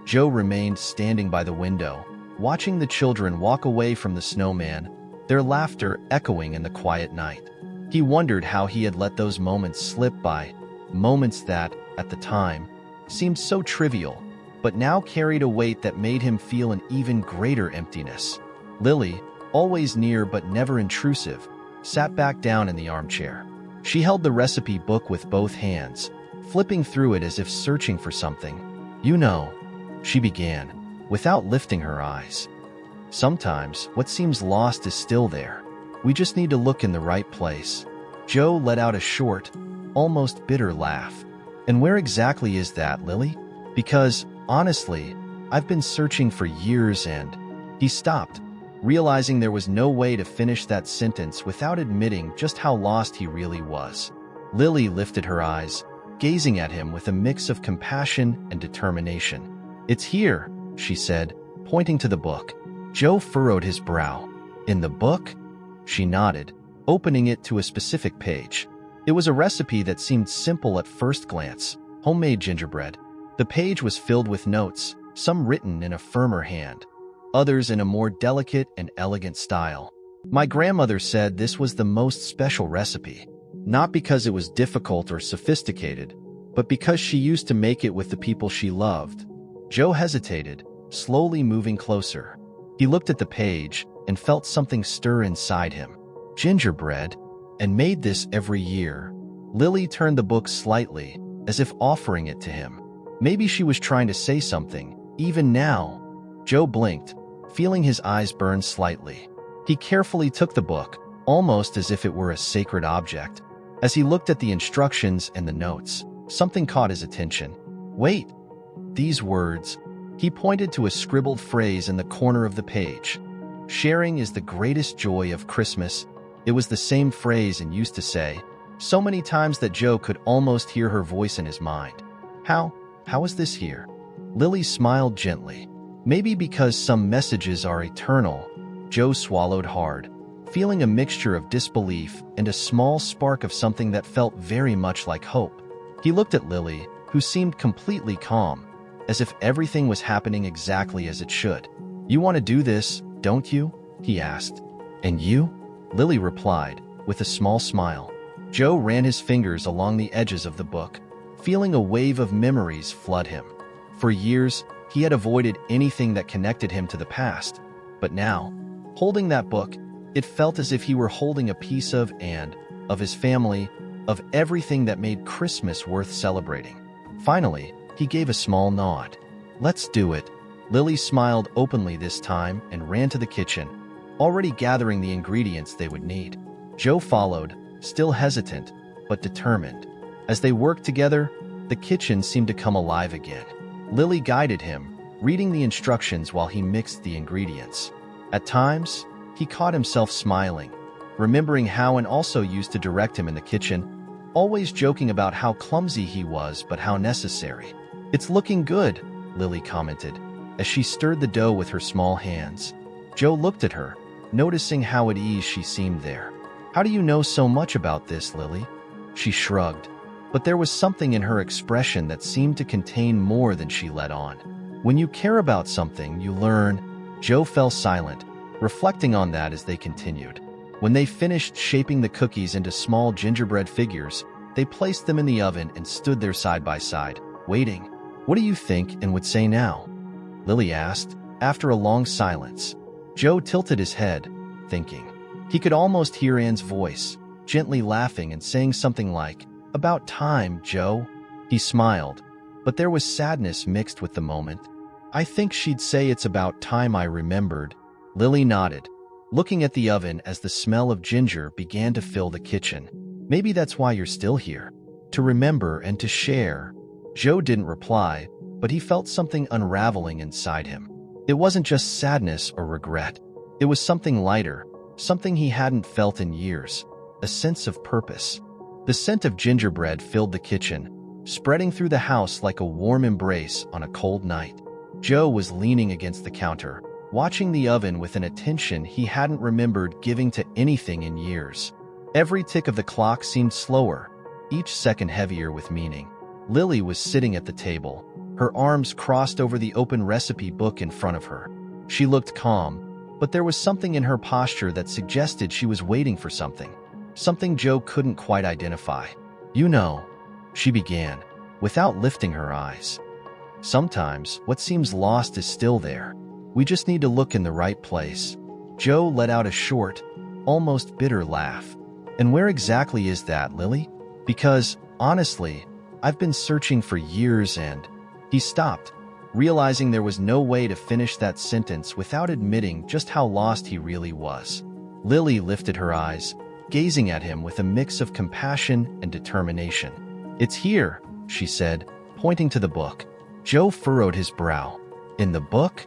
A: Joe remained standing by the window, watching the children walk away from the snowman, their laughter echoing in the quiet night. He wondered how he had let those moments slip by, moments that, at the time, seemed so trivial, but now carried a weight that made him feel an even greater emptiness. Lily, always near but never intrusive, sat back down in the armchair. She held the recipe book with both hands, flipping through it as if searching for something. "You know," she began, without lifting her eyes. "Sometimes what seems lost is still there. We just need to look in the right place." Joe let out a short, almost bitter laugh. "And where exactly is that, Lily? Because, honestly, I've been searching for years and—" He stopped, realizing there was no way to finish that sentence without admitting just how lost he really was. Lily lifted her eyes, gazing at him with a mix of compassion and determination. "It's here," she said, pointing to the book. Joe furrowed his brow. "In the book?" She nodded, opening it to a specific page. It was a recipe that seemed simple at first glance: homemade gingerbread. The page was filled with notes, some written in a firmer hand, others in a more delicate and elegant style. "My grandmother said this was the most special recipe, not because it was difficult or sophisticated, but because she used to make it with the people she loved." Joe hesitated, slowly moving closer. He looked at the page and felt something stir inside him. Gingerbread, and made this every year. Lily turned the book slightly, as if offering it to him. Maybe she was trying to say something, even now. Joe blinked, feeling his eyes burn slightly. He carefully took the book, almost as if it were a sacred object. As he looked at the instructions and the notes, something caught his attention. "Wait!" These words. He pointed to a scribbled phrase in the corner of the page. "Sharing is the greatest joy of Christmas." It was the same phrase and used to say, so many times that Joe could almost hear her voice in his mind. How is this here?" Lily smiled gently. "Maybe because some messages are eternal." Joe swallowed hard, feeling a mixture of disbelief and a small spark of something that felt very much like hope. He looked at Lily, who seemed completely calm, as if everything was happening exactly as it should. "You want to do this, don't you?" he asked. "And you?" Lily replied, with a small smile. Joe ran his fingers along the edges of the book, feeling a wave of memories flood him. For years, he had avoided anything that connected him to the past. But now, holding that book, it felt as if he were holding a piece of his family, of everything that made Christmas worth celebrating. Finally, he gave a small nod. "Let's do it." Lily smiled openly this time and ran to the kitchen, already gathering the ingredients they would need. Joe followed, still hesitant, but determined. As they worked together, the kitchen seemed to come alive again. Lily guided him, reading the instructions while he mixed the ingredients. At times, he caught himself smiling, remembering how Anne also used to direct him in the kitchen, always joking about how clumsy he was but how necessary. "It's looking good," Lily commented, as she stirred the dough with her small hands. Joe looked at her, noticing how at ease she seemed there. "How do you know so much about this, Lily?" She shrugged, but there was something in her expression that seemed to contain more than she let on. "When you care about something, you learn." Joe fell silent, reflecting on that as they continued. When they finished shaping the cookies into small gingerbread figures, they placed them in the oven and stood there side by side, waiting. "What do you think Anne would say now?" Lily asked, after a long silence. Joe tilted his head, thinking. He could almost hear Anne's voice, gently laughing and saying something like, "About time, Joe." He smiled, but there was sadness mixed with the moment. "I think she'd say it's about time I remembered." Lily nodded, looking at the oven as the smell of ginger began to fill the kitchen. "Maybe that's why you're still here. To remember and to share." Joe didn't reply, but he felt something unraveling inside him. It wasn't just sadness or regret. It was something lighter, something he hadn't felt in years, a sense of purpose. The scent of gingerbread filled the kitchen, spreading through the house like a warm embrace on a cold night. Joe was leaning against the counter, watching the oven with an attention he hadn't remembered giving to anything in years. Every tick of the clock seemed slower, each second heavier with meaning. Lily was sitting at the table, her arms crossed over the open recipe book in front of her. She looked calm, but there was something in her posture that suggested she was waiting for something. Something Joe couldn't quite identify. "You know," she began, without lifting her eyes. "Sometimes what seems lost is still there. We just need to look in the right place." Joe let out a short, almost bitter laugh. "And where exactly is that, Lily? Because, honestly, I've been searching for years and—" He stopped, realizing there was no way to finish that sentence without admitting just how lost he really was. Lily lifted her eyes, gazing at him with a mix of compassion and determination. "It's here," she said, pointing to the book. Joe furrowed his brow. "In the book?"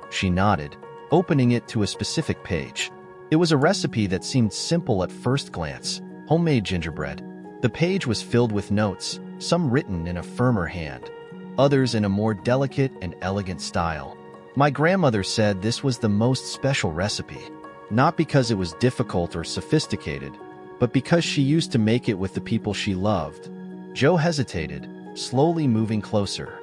A: She nodded, opening it to a specific page. It was a recipe that seemed simple at first glance: homemade gingerbread. The page was filled with notes, some written in a firmer hand, others in a more delicate and elegant style. "My grandmother said this was the most special recipe, not because it was difficult or sophisticated, but because she used to make it with the people she loved." Joe hesitated, slowly moving closer.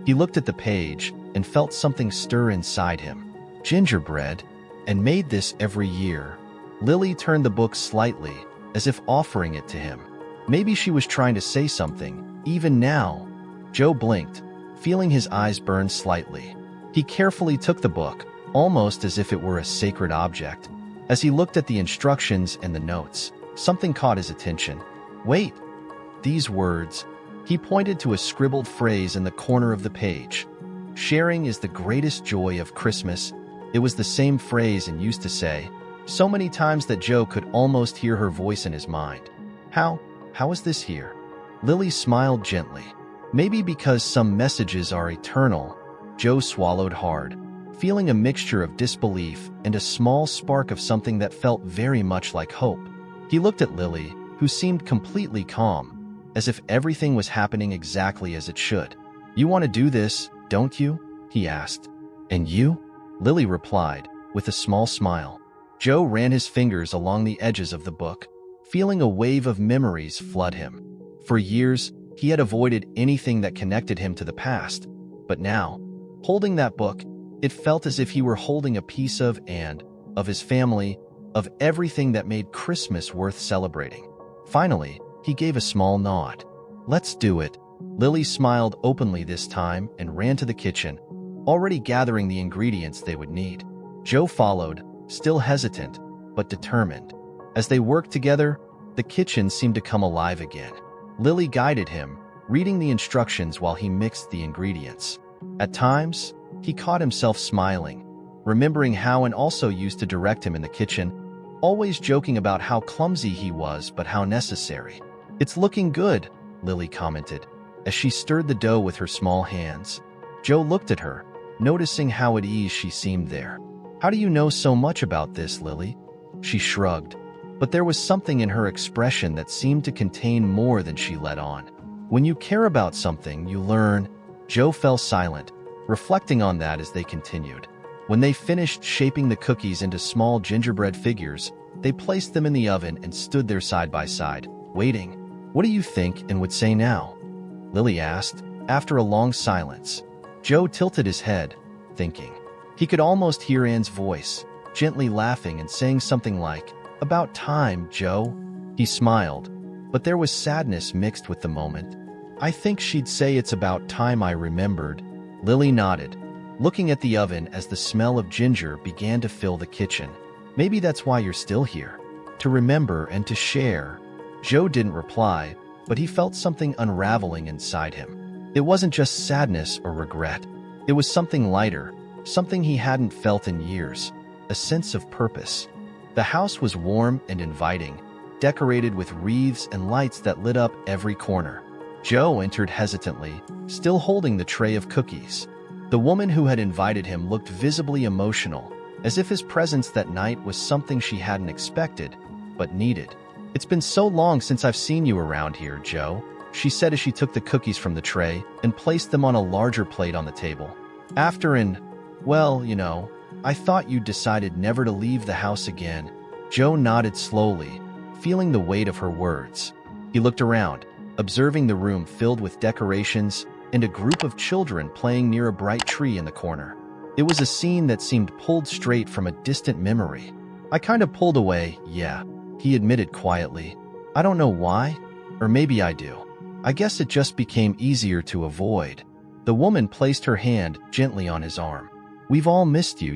A: He looked at the page and felt something stir inside him. Gingerbread, and made this every year. Lily turned the book slightly, as if offering it to him. Maybe she was trying to say something, even now. Joe blinked, feeling his eyes burn slightly. He carefully took the book, almost as if it were a sacred object. As he looked at the instructions and the notes, something caught his attention. "Wait!" These words. He pointed to a scribbled phrase in the corner of the page. "Sharing is the greatest joy of Christmas." It was the same phrase and used to say, so many times that Joe could almost hear her voice in his mind. How is this here?" Lily smiled gently. "Maybe because some messages are eternal." Joe swallowed hard, feeling a mixture of disbelief and a small spark of something that felt very much like hope. He looked at Lily, who seemed completely calm, as if everything was happening exactly as it should. "You want to do this, don't you?" he asked. "And you?" Lily replied, with a small smile. Joe ran his fingers along the edges of the book, feeling a wave of memories flood him. For years, he had avoided anything that connected him to the past, but now, holding that book, it felt as if he were holding a piece of his family, of everything that made Christmas worth celebrating. Finally, he gave a small nod. "Let's do it." Lily smiled openly this time and ran to the kitchen, already gathering the ingredients they would need. Joe followed, still hesitant, but determined. As they worked together, the kitchen seemed to come alive again. Lily guided him, reading the instructions while he mixed the ingredients. At times, he caught himself smiling, remembering how and also used to direct him in the kitchen, always joking about how clumsy he was but how necessary. "It's looking good," Lily commented, as she stirred the dough with her small hands. Joe looked at her, noticing how at ease she seemed there. "How do you know so much about this, Lily?" She shrugged, but there was something in her expression that seemed to contain more than she let on. "When you care about something, you learn." Joe fell silent, reflecting on that as they continued. When they finished shaping the cookies into small gingerbread figures, they placed them in the oven and stood there side by side, waiting. "What do you think and would say now?" Lily asked, after a long silence. Joe tilted his head, thinking. He could almost hear Anne's voice, gently laughing and saying something like, "About time, Joe." He smiled, but there was sadness mixed with the moment. "I think she'd say it's about time I remembered." Lily nodded, looking at the oven as the smell of ginger began to fill the kitchen. "Maybe that's why you're still here. To remember and to share." Joe didn't reply, but he felt something unraveling inside him. It wasn't just sadness or regret. It was something lighter, something he hadn't felt in years, a sense of purpose. The house was warm and inviting, decorated with wreaths and lights that lit up every corner. Joe entered hesitantly, still holding the tray of cookies. The woman who had invited him looked visibly emotional, as if his presence that night was something she hadn't expected, but needed. "It's been so long since I've seen you around here, Joe," she said as she took the cookies from the tray and placed them on a larger plate on the table. Well, I thought you'd decided never to leave the house again." Joe nodded slowly, feeling the weight of her words. He looked around, observing the room filled with decorations and a group of children playing near a bright tree in the corner. It was a scene that seemed pulled straight from a distant memory. "I kind of pulled away, yeah," he admitted quietly. "I don't know why, or maybe I do. I guess it just became easier to avoid." The woman placed her hand gently on his arm. "We've all missed you,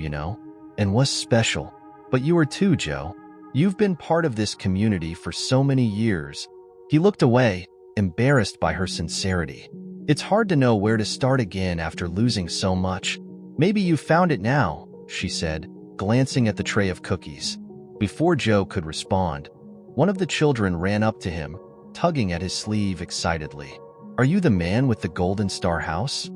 A: and was special. But you were too, Joe. You've been part of this community for so many years." He looked away, embarrassed by her sincerity. "It's hard to know where to start again after losing so much. Maybe you found it now," she said, glancing at the tray of cookies. Before Joe could respond, one of the children ran up to him, tugging at his sleeve excitedly. "Are you the man with the golden star house?"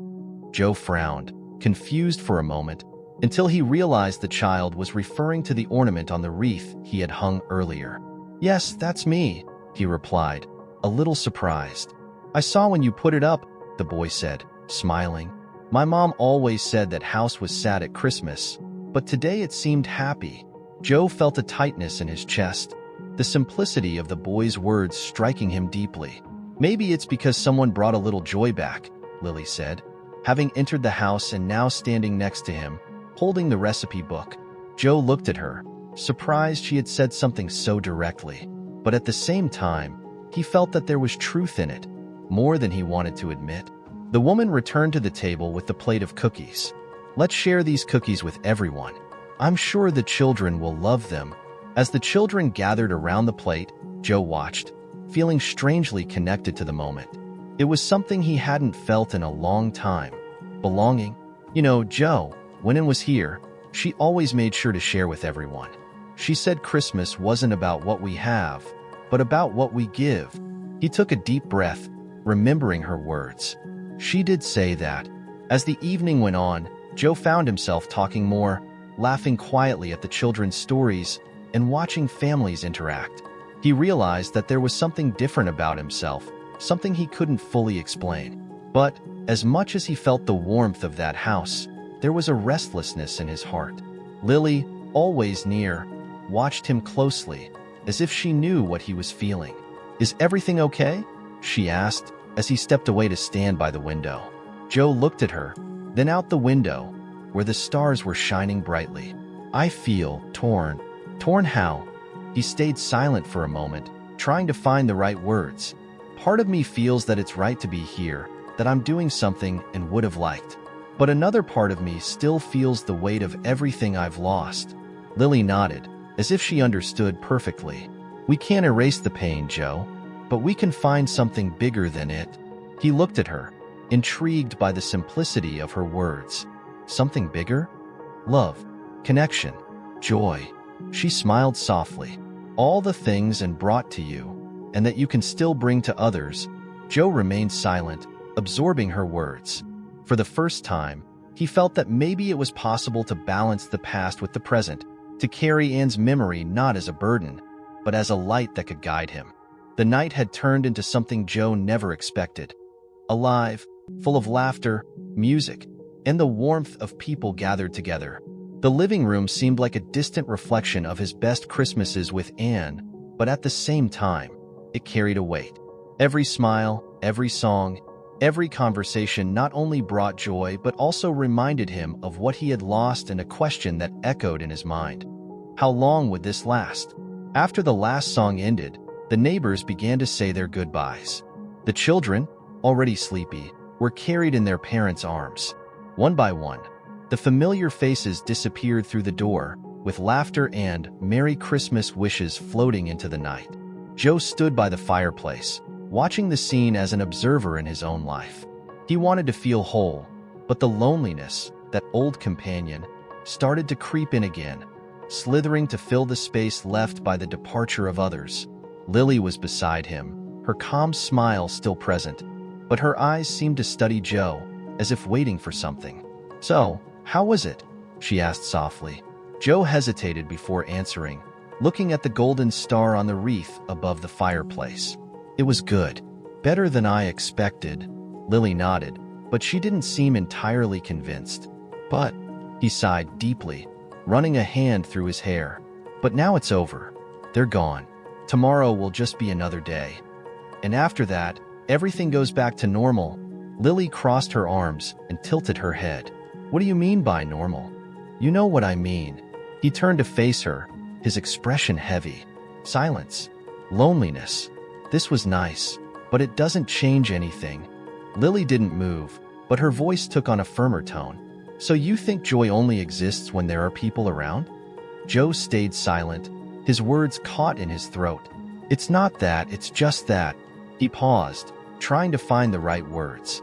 A: Joe frowned, confused for a moment, until he realized the child was referring to the ornament on the wreath he had hung earlier. "Yes, that's me," he replied, a little surprised. "I saw when you put it up," the boy said, smiling. "My mom always said that house was sad at Christmas, but today it seemed happy." Joe felt a tightness in his chest, the simplicity of the boy's words striking him deeply. "Maybe it's because someone brought a little joy back," Lily said, having entered the house and now standing next to him, holding the recipe book. Joe looked at her, surprised she had said something so directly. But at the same time, he felt that there was truth in it, more than he wanted to admit. The woman returned to the table with the plate of cookies. "Let's share these cookies with everyone. I'm sure the children will love them." As the children gathered around the plate, Joe watched, feeling strangely connected to the moment. It was something he hadn't felt in a long time. Belonging. Joe, when it was here, she always made sure to share with everyone. She said Christmas wasn't about what we have, but about what we give. He took a deep breath, remembering her words. She did say that. As the evening went on, Joe found himself talking more, laughing quietly at the children's stories, and watching families interact. He realized that there was something different about himself, something he couldn't fully explain. But, as much as he felt the warmth of that house, there was a restlessness in his heart. Lily, always near, watched him closely, as if she knew what he was feeling. "Is everything okay?" she asked, as he stepped away to stand by the window. Joe looked at her, then out the window, where the stars were shining brightly. "I feel torn." "Torn how?" He stayed silent for a moment, trying to find the right words. "Part of me feels that it's right to be here, that I'm doing something and would have liked. But another part of me still feels the weight of everything I've lost." Lily nodded, as if she understood perfectly. "We can't erase the pain, Joe, but we can find something bigger than it." He looked at her, intrigued by the simplicity of her words. "Something bigger? Love, connection, joy." She smiled softly. "All the things and brought to you, and that you can still bring to others." Joe remained silent, absorbing her words. For the first time, he felt that maybe it was possible to balance the past with the present, to carry Anne's memory not as a burden, but as a light that could guide him. The night had turned into something Joe never expected. Alive, full of laughter, music, and the warmth of people gathered together. The living room seemed like a distant reflection of his best Christmases with Anne, but at the same time, it carried a weight. Every smile, every song, every conversation not only brought joy but also reminded him of what he had lost and a question that echoed in his mind. How long would this last? After the last song ended, the neighbors began to say their goodbyes. The children, already sleepy, were carried in their parents' arms. One by one, the familiar faces disappeared through the door, with laughter and Merry Christmas wishes floating into the night. Joe stood by the fireplace, watching the scene as an observer in his own life. He wanted to feel whole, but the loneliness, that old companion, started to creep in again, slithering to fill the space left by the departure of others. Lily was beside him, her calm smile still present, but her eyes seemed to study Joe, as if waiting for something. "So, how was it?" she asked softly. Joe hesitated before answering, looking at the golden star on the wreath above the fireplace. It was good. Better than I expected. Lily nodded, but she didn't seem entirely convinced. But, he sighed deeply, running a hand through his hair. But now it's over. They're gone. Tomorrow will just be another day. And after that, everything goes back to normal. Lily crossed her arms and tilted her head. What do you mean by normal? You know what I mean. He turned to face her, his expression heavy. Silence. Loneliness. This was nice, but it doesn't change anything. Lily didn't move, but her voice took on a firmer tone. So you think joy only exists when there are people around? Joe stayed silent, his words caught in his throat. It's not that, it's just that. He paused, trying to find the right words.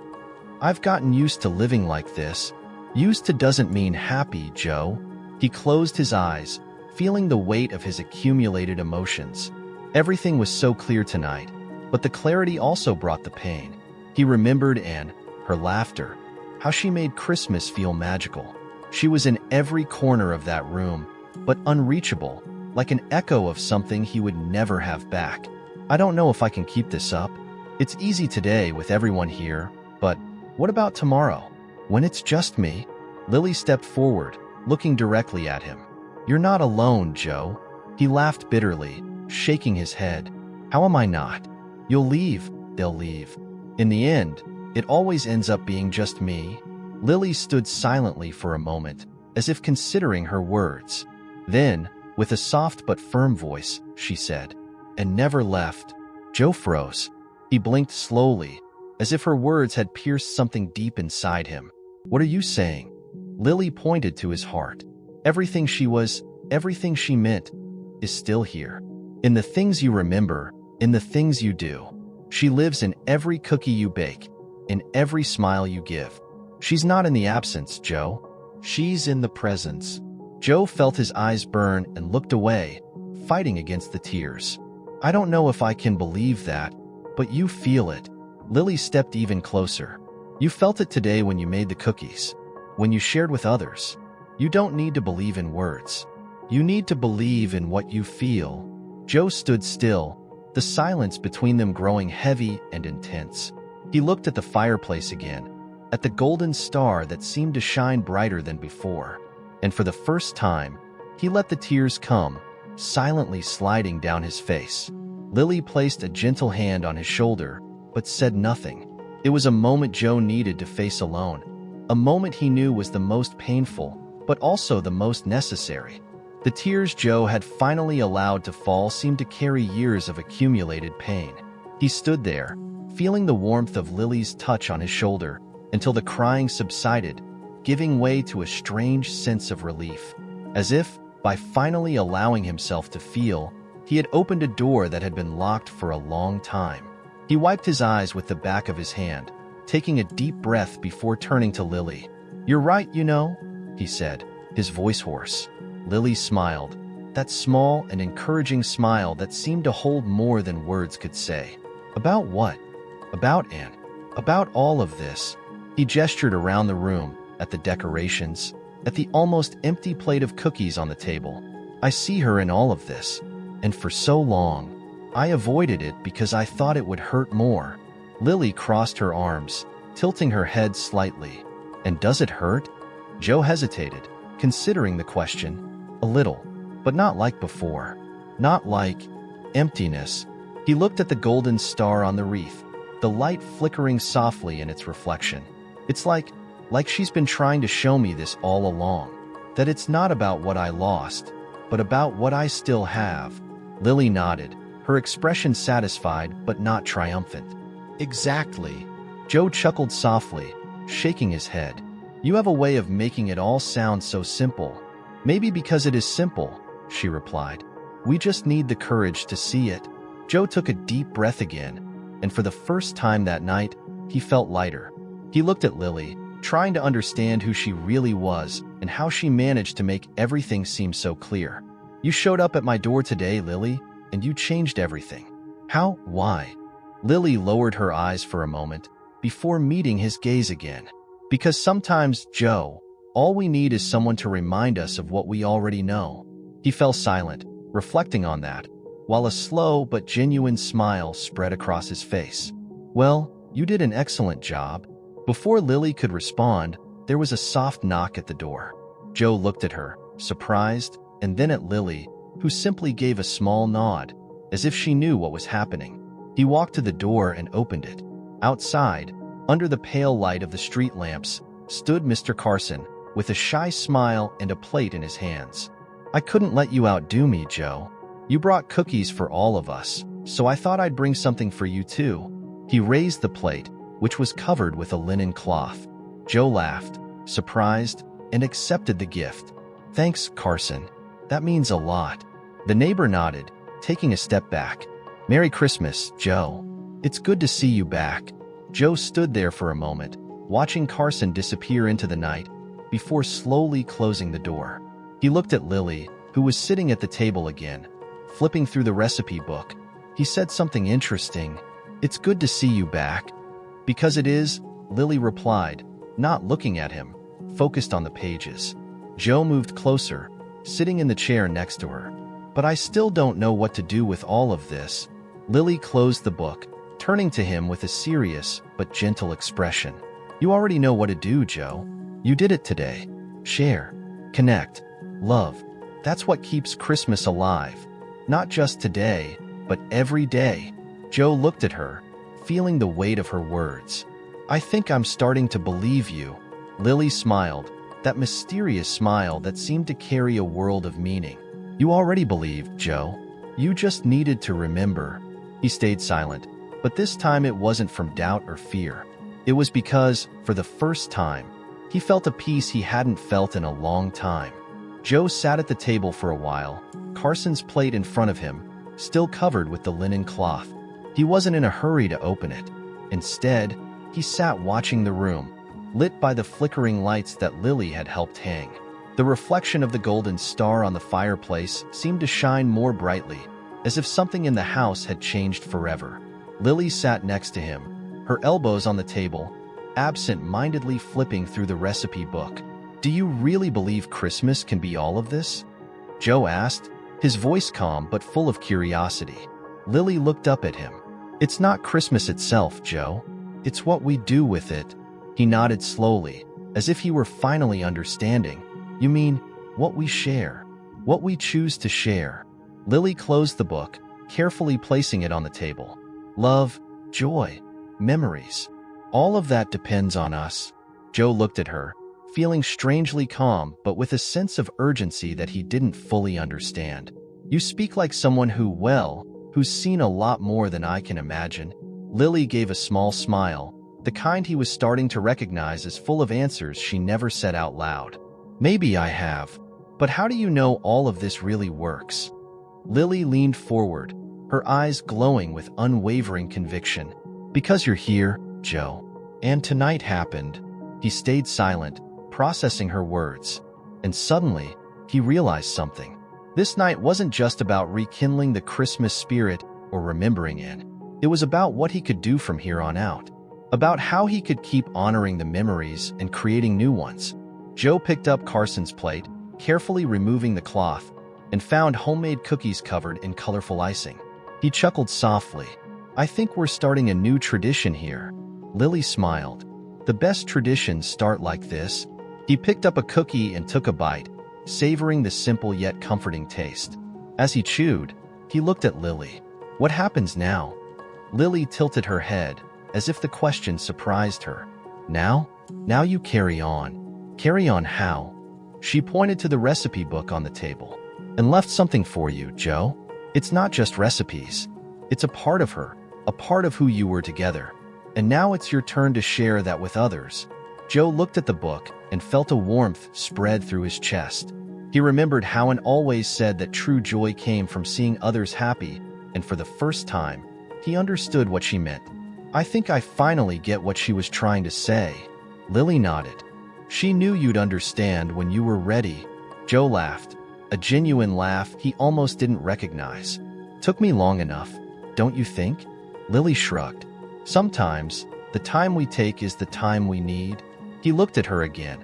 A: I've gotten used to living like this. Used to doesn't mean happy, Joe. He closed his eyes, feeling the weight of his accumulated emotions. Everything was so clear tonight, but the clarity also brought the pain. He remembered Anne, her laughter, how she made Christmas feel magical. She was in every corner of that room, but unreachable, like an echo of something he would never have back. I don't know if I can keep this up. It's easy today with everyone here, but what about tomorrow? When it's just me? Lily stepped forward, looking directly at him. You're not alone, Joe. He laughed bitterly, shaking his head. How am I not? You'll leave, they'll leave. In the end, it always ends up being just me. Lily stood silently for a moment, as if considering her words. Then, with a soft but firm voice, she said, and never left. Joe froze. He blinked slowly, as if her words had pierced something deep inside him. What are you saying? Lily pointed to his heart. Everything she was, everything she meant, is still here. In the things you remember, in the things you do. She lives in every cookie you bake, in every smile you give. She's not in the absence, Joe. She's in the presence. Joe felt his eyes burn and looked away, fighting against the tears. I don't know if I can believe that, but you feel it. Lily stepped even closer. You felt it today when you made the cookies, when you shared with others. You don't need to believe in words. You need to believe in what you feel. Joe stood still, the silence between them growing heavy and intense. He looked at the fireplace again, at the golden star that seemed to shine brighter than before. And for the first time, he let the tears come, silently sliding down his face. Lily placed a gentle hand on his shoulder, but said nothing. It was a moment Joe needed to face alone. A moment he knew was the most painful, but also the most necessary. The tears Joe had finally allowed to fall seemed to carry years of accumulated pain. He stood there, feeling the warmth of Lily's touch on his shoulder, until the crying subsided, giving way to a strange sense of relief. As if, by finally allowing himself to feel, he had opened a door that had been locked for a long time. He wiped his eyes with the back of his hand, taking a deep breath before turning to Lily. You're right, you know, he said, his voice hoarse. Lily smiled, that small and encouraging smile that seemed to hold more than words could say. About what? About Anne. About all of this. He gestured around the room, at the decorations, at the almost empty plate of cookies on the table. I see her in all of this, and for so long, I avoided it because I thought it would hurt more. Lily crossed her arms, tilting her head slightly. And does it hurt? Joe hesitated, considering the question. A little, but not like before. Not like emptiness. He looked at the golden star on the wreath, the light flickering softly in its reflection. It's like she's been trying to show me this all along, that it's not about what I lost, but about what I still have. Lily nodded, her expression satisfied but not triumphant. Exactly. Joe chuckled softly, shaking his head. You have a way of making it all sound so simple. Maybe because it is simple, she replied. We just need the courage to see it. Joe took a deep breath again, and for the first time that night, he felt lighter. He looked at Lily, trying to understand who she really was and how she managed to make everything seem so clear. You showed up at my door today, Lily, and you changed everything. How? Why? Lily lowered her eyes for a moment before meeting his gaze again. Because sometimes, Joe, All we need is someone to remind us of what we already know." He fell silent, reflecting on that, while a slow but genuine smile spread across his face. "Well, you did an excellent job." Before Lily could respond, there was a soft knock at the door. Joe looked at her, surprised, and then at Lily, who simply gave a small nod, as if she knew what was happening. He walked to the door and opened it. Outside, under the pale light of the street lamps, stood Mr. Carson, with a shy smile and a plate in his hands. "I couldn't let you outdo me, Joe. You brought cookies for all of us, so I thought I'd bring something for you too." He raised the plate, which was covered with a linen cloth. Joe laughed, surprised, and accepted the gift. "Thanks, Carson. That means a lot." The neighbor nodded, taking a step back. "Merry Christmas, Joe. It's good to see you back." Joe stood there for a moment, watching Carson disappear into the night, before slowly closing the door. He looked at Lily, who was sitting at the table again, flipping through the recipe book. He said something interesting. "It's good to see you back." "Because it is," Lily replied, not looking at him, focused on the pages. Joe moved closer, sitting in the chair next to her. "But I still don't know what to do with all of this." Lily closed the book, turning to him with a serious but gentle expression. "You already know what to do, Joe. You did it today. Share, connect, love. That's what keeps Christmas alive. Not just today, but every day." Joe looked at her, feeling the weight of her words. "I think I'm starting to believe you." Lily smiled, that mysterious smile that seemed to carry a world of meaning. "You already believed, Joe. You just needed to remember." He stayed silent, but this time it wasn't from doubt or fear. It was because, for the first time, he felt a peace he hadn't felt in a long time. Joe sat at the table for a while, Carson's plate in front of him, still covered with the linen cloth. He wasn't in a hurry to open it. Instead, he sat watching the room, lit by the flickering lights that Lily had helped hang. The reflection of the golden star on the fireplace seemed to shine more brightly, as if something in the house had changed forever. Lily sat next to him, her elbows on the table, absent-mindedly flipping through the recipe book. "Do you really believe Christmas can be all of this?" Joe asked, his voice calm but full of curiosity. Lily looked up at him. "It's not Christmas itself, Joe. It's what we do with it." He nodded slowly, as if he were finally understanding. "You mean, what we share, what we choose to share." Lily closed the book, carefully placing it on the table. "Love, joy, memories. All of that depends on us." Joe looked at her, feeling strangely calm but with a sense of urgency that he didn't fully understand. "You speak like someone who's seen a lot more than I can imagine." Lily gave a small smile, the kind he was starting to recognize as full of answers she never said out loud. "Maybe I have. But how do you know all of this really works?" Lily leaned forward, her eyes glowing with unwavering conviction. "Because you're here, Joe. And tonight happened." He stayed silent, processing her words. And suddenly, he realized something. This night wasn't just about rekindling the Christmas spirit or remembering it. It was about what he could do from here on out. About how he could keep honoring the memories and creating new ones. Joe picked up Carson's plate, carefully removing the cloth, and found homemade cookies covered in colorful icing. He chuckled softly. "I think we're starting a new tradition here." Lily smiled. "The best traditions start like this." He picked up a cookie and took a bite, savoring the simple yet comforting taste. As he chewed, he looked at Lily. "What happens now?" Lily tilted her head, as if the question surprised her. "Now? Now you carry on." "Carry on how?" She pointed to the recipe book on the table. "And left something for you, Joe. It's not just recipes. It's a part of her, a part of who you were together. And now it's your turn to share that with others." Joe looked at the book and felt a warmth spread through his chest. He remembered how Anne always said that true joy came from seeing others happy, and for the first time, he understood what she meant. "I think I finally get what she was trying to say." Lily nodded. "She knew you'd understand when you were ready." Joe laughed, a genuine laugh he almost didn't recognize. "Took me long enough, don't you think?" Lily shrugged. "Sometimes, the time we take is the time we need." He looked at her again,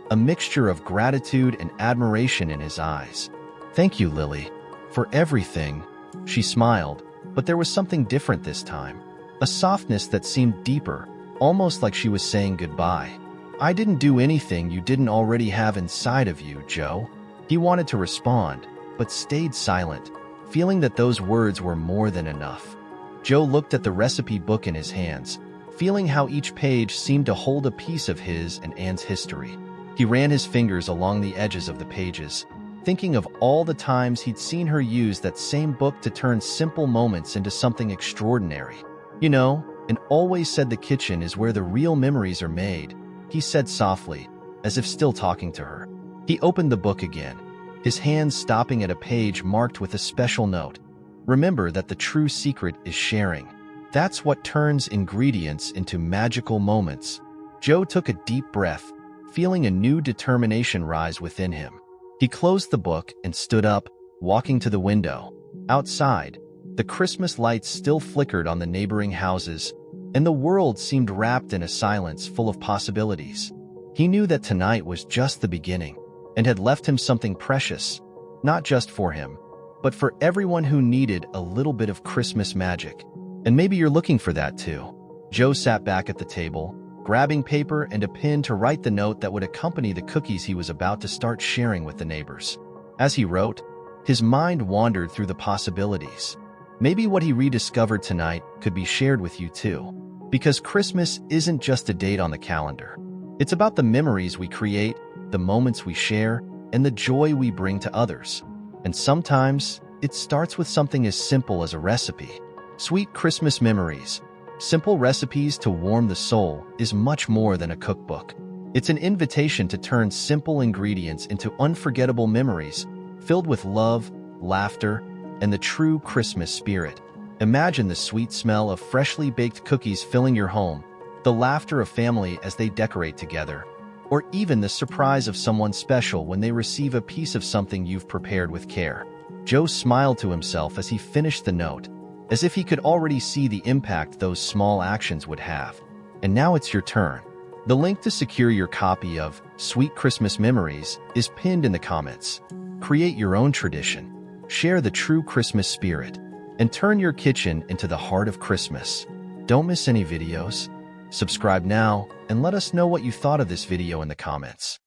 A: a mixture of gratitude and admiration in his eyes. "Thank you, Lily, for everything," she smiled, but there was something different this time. A softness that seemed deeper, almost like she was saying goodbye. "I didn't do anything you didn't already have inside of you, Joe." He wanted to respond, but stayed silent, feeling that those words were more than enough. Joe looked at the recipe book in his hands, feeling how each page seemed to hold a piece of his and Anne's history. He ran his fingers along the edges of the pages, thinking of all the times he'd seen her use that same book to turn simple moments into something extraordinary. "You know, and always said the kitchen is where the real memories are made," he said softly, as if still talking to her. He opened the book again, his hands stopping at a page marked with a special note. "Remember that the true secret is sharing. That's what turns ingredients into magical moments." Joe took a deep breath, feeling a new determination rise within him. He closed the book and stood up, walking to the window. Outside, the Christmas lights still flickered on the neighboring houses, and the world seemed wrapped in a silence full of possibilities. He knew that tonight was just the beginning, and had left him something precious, not just for him, but for everyone who needed a little bit of Christmas magic. And maybe you're looking for that too. Joe sat back at the table, grabbing paper and a pen to write the note that would accompany the cookies he was about to start sharing with the neighbors. As he wrote, his mind wandered through the possibilities. Maybe what he rediscovered tonight could be shared with you too. Because Christmas isn't just a date on the calendar. It's about the memories we create, the moments we share, and the joy we bring to others. And sometimes, it starts with something as simple as a recipe. Sweet Christmas Memories, Simple Recipes to Warm the Soul, is much more than a cookbook. It's an invitation to turn simple ingredients into unforgettable memories, filled with love, laughter, and the true Christmas spirit. Imagine the sweet smell of freshly baked cookies filling your home, the laughter of family as they decorate together, or even the surprise of someone special when they receive a piece of something you've prepared with care. Joe smiled to himself as he finished the note, as if he could already see the impact those small actions would have. And now it's your turn. The link to secure your copy of Sweet Christmas Memories is pinned in the comments. Create your own tradition, share the true Christmas spirit, and turn your kitchen into the heart of Christmas. Don't miss any videos. Subscribe now and let us know what you thought of this video in the comments.